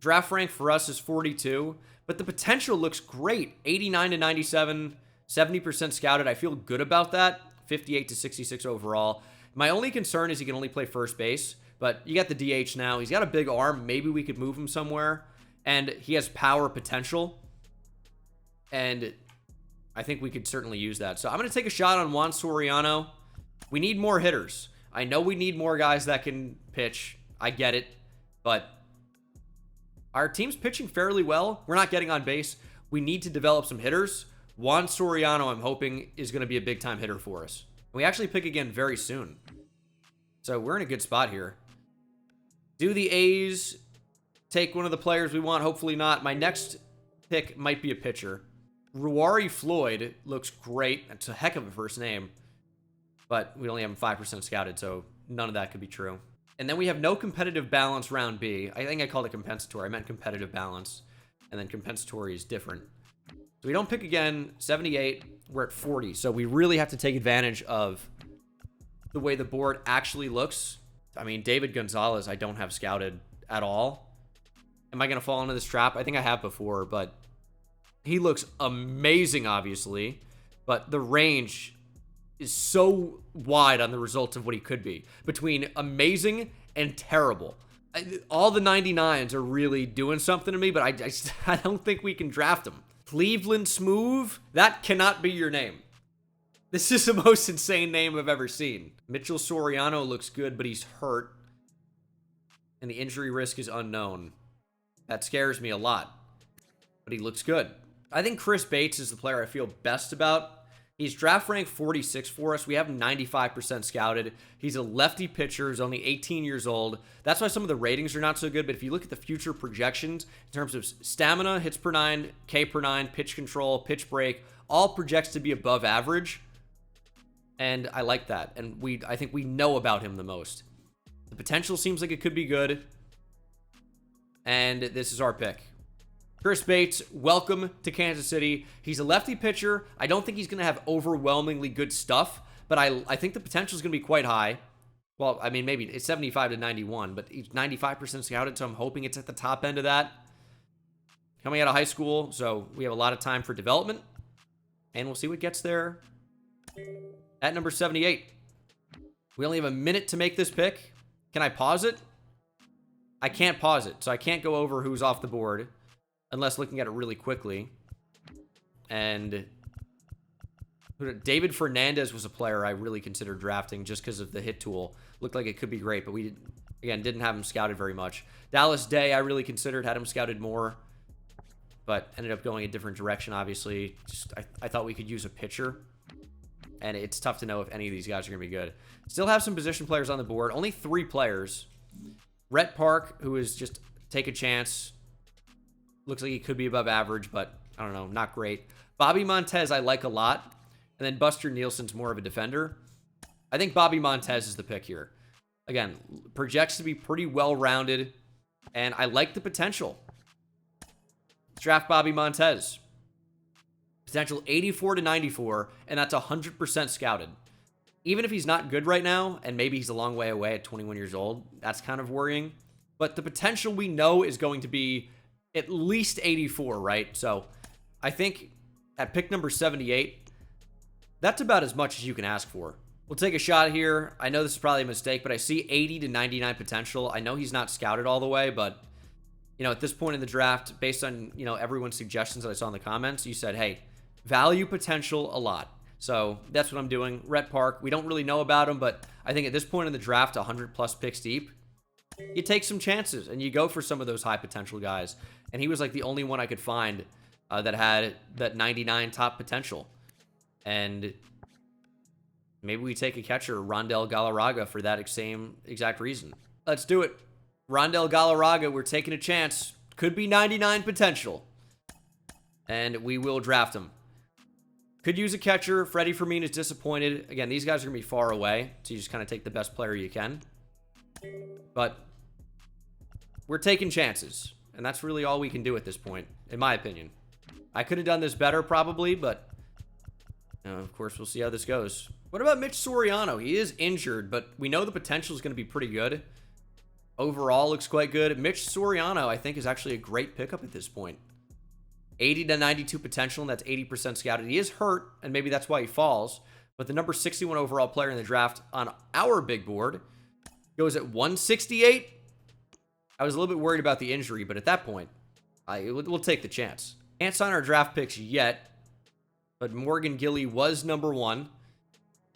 Draft rank for us is 42, but the potential looks great. 89 to 97, 70% scouted. I feel good about that. 58 to 66 overall. My only concern is he can only play first base, but you got the DH now. He's got a big arm. Maybe we could move him somewhere, and he has power potential, and I think we could certainly use that. So I'm going to take a shot on Juan Soriano. We need more hitters. I know we need more guys that can pitch. I get it, but our team's pitching fairly well. We're not getting on base. We need to develop some hitters. Juan Soriano, I'm hoping, is going to be a big-time hitter for us. We actually pick again very soon. So we're in a good spot here. Do the A's take one of the players we want? Hopefully not. My next pick might be a pitcher. Ruari Floyd looks great. That's a heck of a first name. But we only have him 5% scouted, so none of that could be true. And then we have no competitive balance round B. I think I called it compensatory. I meant competitive balance. And then compensatory is different. So we don't pick again. 78. We're at 40. So we really have to take advantage of the way the board actually looks I mean, David Gonzalez, I don't have scouted at all. Am I going to fall into this trap? I think I have before, but he looks amazing, obviously. But the range is so wide on the results of what he could be. Between amazing and terrible. All the 99s are really doing something to me, but I don't think we can draft him. Cleveland Smooth? That cannot be your name. This is the most insane name I've ever seen. Mitchell Soriano looks good, but he's hurt. And the injury risk is unknown. That scares me a lot. But he looks good. I think Chris Bates is the player I feel best about. He's draft rank 46 for us. We have him 95% scouted. He's a lefty pitcher. He's only 18 years old. That's why some of the ratings are not so good. But if you look at the future projections in terms of stamina, hits per 9, K per 9, pitch control, pitch break, all projects to be above average. And I like that. And I think we know about him the most. The potential seems like it could be good. And this is our pick. Chris Bates, welcome to Kansas City. He's a lefty pitcher. I don't think he's going to have overwhelmingly good stuff, but I think the potential is going to be quite high. Well, I mean, maybe it's 75 to 91, but he's 95% scouted, so I'm hoping it's at the top end of that. Coming out of high school, so we have a lot of time for development, and we'll see what gets there at number 78. We only have a minute to make this pick. Can I pause it? I can't pause it, so I can't go over who's off the board. Unless looking at it really quickly. And David Fernandez was a player I really considered drafting just because of the hit tool. Looked like it could be great, but we, again, didn't have him scouted very much. Dallas Day, I really considered, had him scouted more. But ended up going a different direction, obviously. I thought we could use a pitcher. And it's tough to know if any of these guys are going to be good. Still have some position players on the board. Only 3 players. Rhett Park, who is just take a chance. Looks like he could be above average, but I don't know, not great. Bobby Montez I like a lot. And then Buster Nielsen's more of a defender. I think Bobby Montez is the pick here. Again, projects to be pretty well-rounded, and I like the potential. Let's draft Bobby Montez. Potential 84 to 94, and that's 100% scouted. Even if he's not good right now, and maybe he's a long way away at 21 years old, that's kind of worrying. But the potential we know is going to be at least 84, right? So I think at pick number 78, that's about as much as you can ask for. We'll take a shot here. I know this is probably a mistake, but I see 80 to 99 potential. I know he's not scouted all the way, but at this point in the draft, based on, everyone's suggestions that I saw in the comments, you said, hey, value potential a lot. So that's what I'm doing. Rhett Park, we don't really know about him, but I think at this point in the draft, 100 plus picks deep, you take some chances and you go for some of those high potential guys. And he was like the only one I could find that had that 99 top potential. And maybe we take a catcher, Rondell Galarraga, for that same exact reason. Let's do it. Rondell Galarraga, we're taking a chance. Could be 99 potential. And we will draft him. Could use a catcher. Freddie Fermin is disappointed. Again, these guys are going to be far away. So you just kind of take the best player you can. But we're taking chances. And that's really all we can do at this point, in my opinion. I could have done this better, probably, but of course, we'll see how this goes. What about Mitch Soriano? He is injured, but we know the potential is going to be pretty good. Overall, looks quite good. Mitch Soriano, I think, is actually a great pickup at this point. 80 to 92 potential, and that's 80% scouted. He is hurt, and maybe that's why he falls. But the number 61 overall player in the draft on our big board goes at 168. I was a little bit worried about the injury, but at that point, we'll take the chance. Can't sign our draft picks yet, but Morgan Gilly was number 1.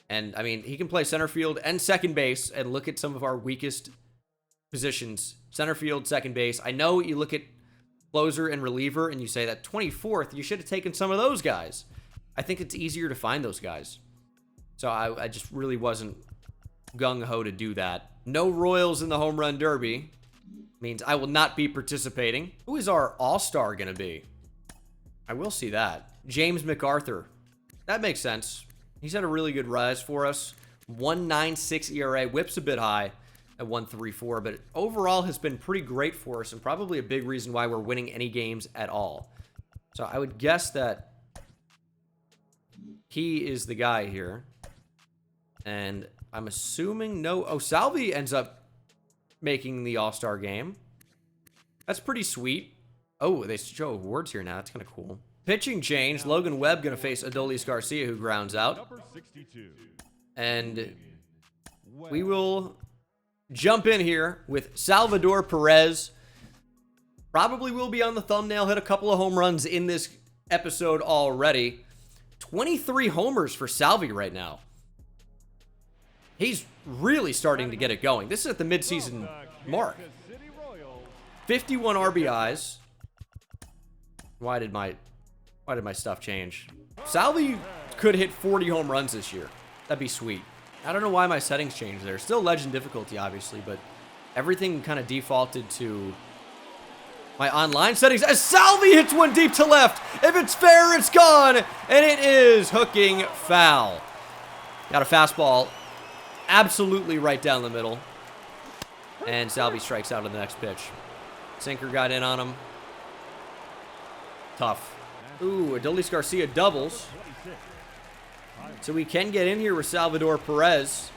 And, I mean, he can play center field and second base, and look at some of our weakest positions. Center field, second base. I know you look at closer and reliever, and you say that 24th, you should have taken some of those guys. I think it's easier to find those guys. So I just really wasn't gung-ho to do that. No Royals in the Home Run Derby. Means I will not be participating. Who is our all-star going to be? I will see that. James MacArthur. That makes sense. He's had a really good rise for us. 1.96 ERA. Whip's a bit high at 1.34, but overall has been pretty great for us and probably a big reason why we're winning any games at all. So I would guess that he is the guy here. And I'm assuming no... Oh, Salvi ends up making the All-Star game. That's pretty sweet. Oh, they show awards here now. That's kind of cool. Pitching change. Logan Webb going to face Adolis Garcia, who grounds out. And we will jump in here with Salvador Perez. Probably will be on the thumbnail. Hit a couple of home runs in this episode already. 23 homers for Salvi right now. He's really starting to get it going. This is at the midseason mark. 51 RBIs. Why did my stuff change? Salvi could hit 40 home runs this year. That'd be sweet. I don't know why my settings changed there. Still legend difficulty, obviously, but everything kind of defaulted to my online settings. As Salvi hits one deep to left. If it's fair, it's gone. And it is hooking foul. Got a fastball absolutely right down the middle. And Salvi strikes out on the next pitch. Sinker got in on him. Tough. Ooh, Adolis Garcia doubles. So we can get in here with Salvador Perez.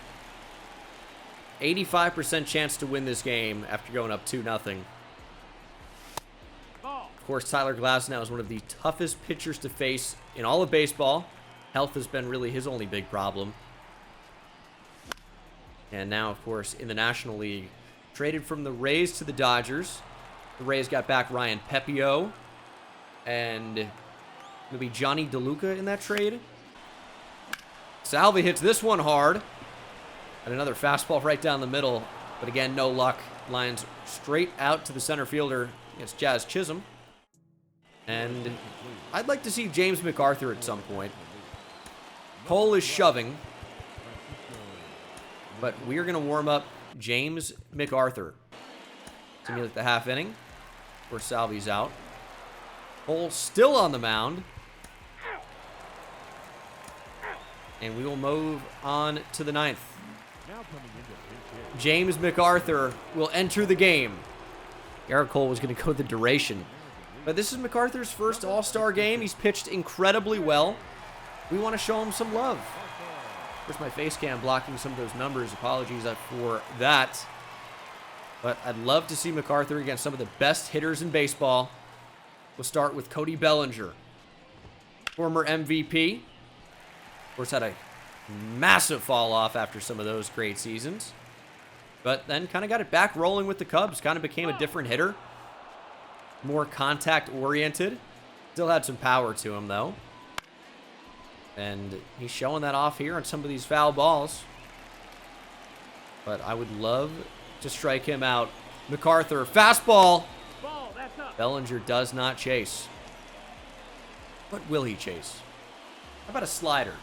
85% chance to win this game after going up 2-0. Of course, Tyler Glasnow is one of the toughest pitchers to face in all of baseball. Health has been really his only big problem. And now, of course, in the National League, traded from the Rays to the Dodgers. The Rays got back Ryan Pepio and maybe Johnny DeLuca in that trade. Salvi hits this one hard. And another fastball right down the middle. But again, no luck. Lines straight out to the center fielder against Jazz Chisholm. And I'd like to see James MacArthur at some point. Cole is shoving. But we are going to warm up James MacArthur. Simulate the half inning. Where Salvi's out. Cole still on the mound. And we will move on to the 9th. James MacArthur will enter the game. Garrett Cole was going to go the duration. But this is MacArthur's first All-Star game. He's pitched incredibly well. We want to show him some love. There's my face cam blocking some of those numbers. Apologies for that. But I'd love to see MacArthur against some of the best hitters in baseball. We'll start with Cody Bellinger. Former MVP. Of course, had a massive fall off after some of those great seasons. But then kind of got it back rolling with the Cubs. Kind of became a different hitter. More contact-oriented. Still had some power to him, though. And he's showing that off here on some of these foul balls. But I would love to strike him out. MacArthur, fastball. Bellinger does not chase. What will he chase? How about a slider?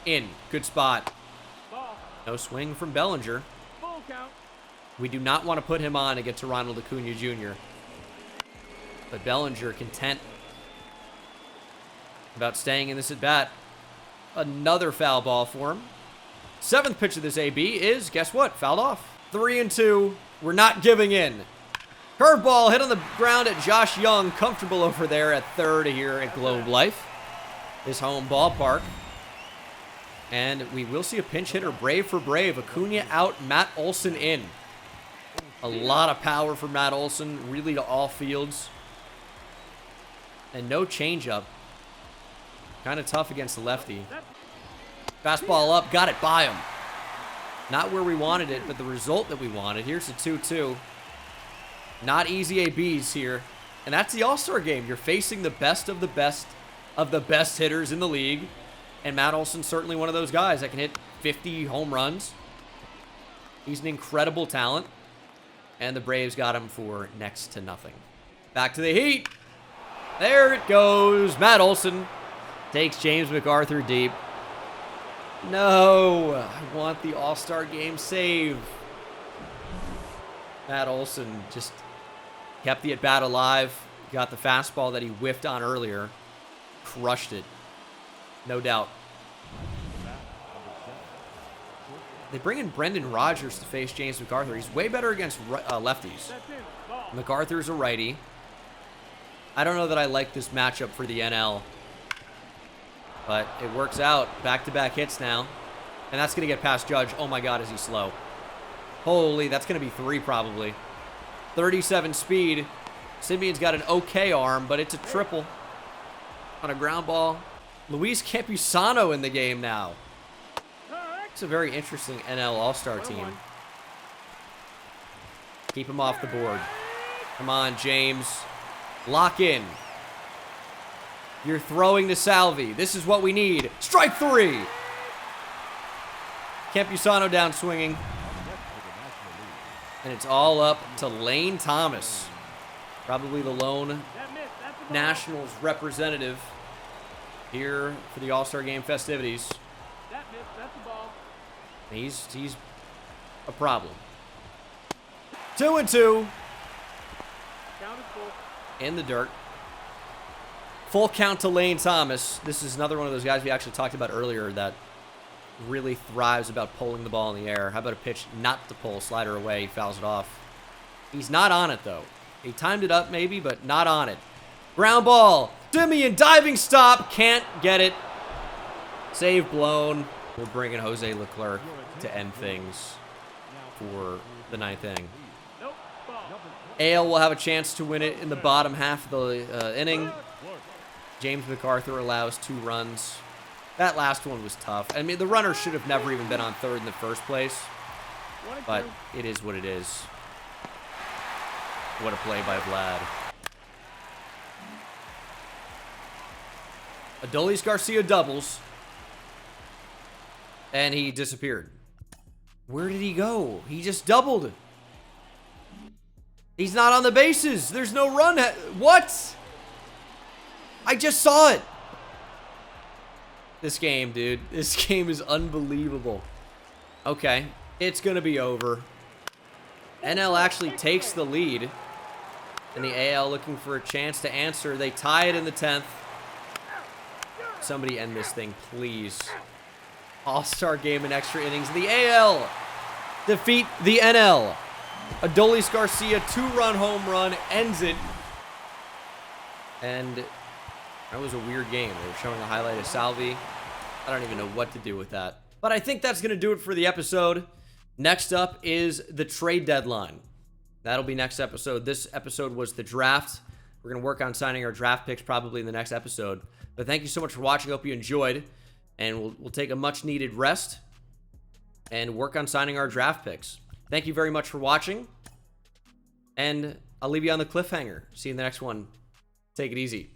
In. Good spot. No swing from Bellinger. We do not want to put him on against Ronald Acuna Jr. But Bellinger content about staying in this at-bat. Another foul ball for him. 7th pitch of this AB is, guess what? Fouled off. 3-2. We're not giving in. Curveball hit on the ground at Josh Young. Comfortable over there at third here at Globe Life. His home ballpark. And we will see a pinch hitter, brave for brave. Acuna out, Matt Olson in. A lot of power for Matt Olson, really to all fields. And no changeup. Kind of tough against the lefty. Fastball up, got it by him. Not where we wanted it, but the result that we wanted. Here's the 2-2. Not easy ABs here. And that's the All-Star game. You're facing the best of the best hitters in the league. And Matt Olson's certainly one of those guys that can hit 50 home runs. He's an incredible talent. And the Braves got him for next to nothing. Back to the heat. There it goes. Matt Olson takes James MacArthur deep. No. I want the All-Star game save. Matt Olson just kept the at-bat alive. Got the fastball that he whiffed on earlier. Crushed it. No doubt. They bring in Brendan Rodgers to face James MacArthur. He's way better against lefties. MacArthur's a righty. I don't know that I like this matchup for the NL. But it works out. Back-to-back hits now. And that's going to get past Judge. Oh, my God, is he slow. Holy, that's going to be 3 probably. 37 speed. Simeon's got an okay arm, but it's a triple on a ground ball. Luis Campusano in the game now. It's a very interesting NL All-Star team. Keep him off the board. Come on, James. Lock in. You're throwing to Salvi. This is what we need. Strike 3. Campusano down swinging. And it's all up to Lane Thomas. Probably the lone Nationals representative here for the All-Star Game festivities. He's a problem. 2-2. In the dirt. Full count to Lane Thomas. This is another one of those guys we actually talked about earlier that really thrives about pulling the ball in the air. How about a pitch not to pull, slider away, he fouls it off. He's not on it, though. He timed it up maybe, but not on it. Ground ball. Simeon, diving stop. Can't get it. Save blown. We'll bring in Jose Leclerc to end things for the 9th inning. Ale will have a chance to win it in the bottom half of the inning. James MacArthur allows 2 runs. That last one was tough. I mean, the runner should have never even been on third in the first place. But it is what it is. What a play by Vlad. Adolis Garcia doubles. And he disappeared. Where did he go? He just doubled. He's not on the bases. There's no run. What? I just saw it. This game, dude. This game is unbelievable. Okay. It's going to be over. NL actually takes the lead. And the AL looking for a chance to answer. They tie it in the 10th. Somebody end this thing, please. All-Star game and extra innings. The AL defeat the NL. Adolis Garcia, 2-run home run, ends it. And that was a weird game. They were showing a highlight of Salvi. I don't even know what to do with that. But I think that's going to do it for the episode. Next up is the trade deadline. That'll be next episode. This episode was the draft. We're going to work on signing our draft picks probably in the next episode. But thank you so much for watching. I hope you enjoyed. And we'll take a much-needed rest and work on signing our draft picks. Thank you very much for watching. And I'll leave you on the cliffhanger. See you in the next one. Take it easy.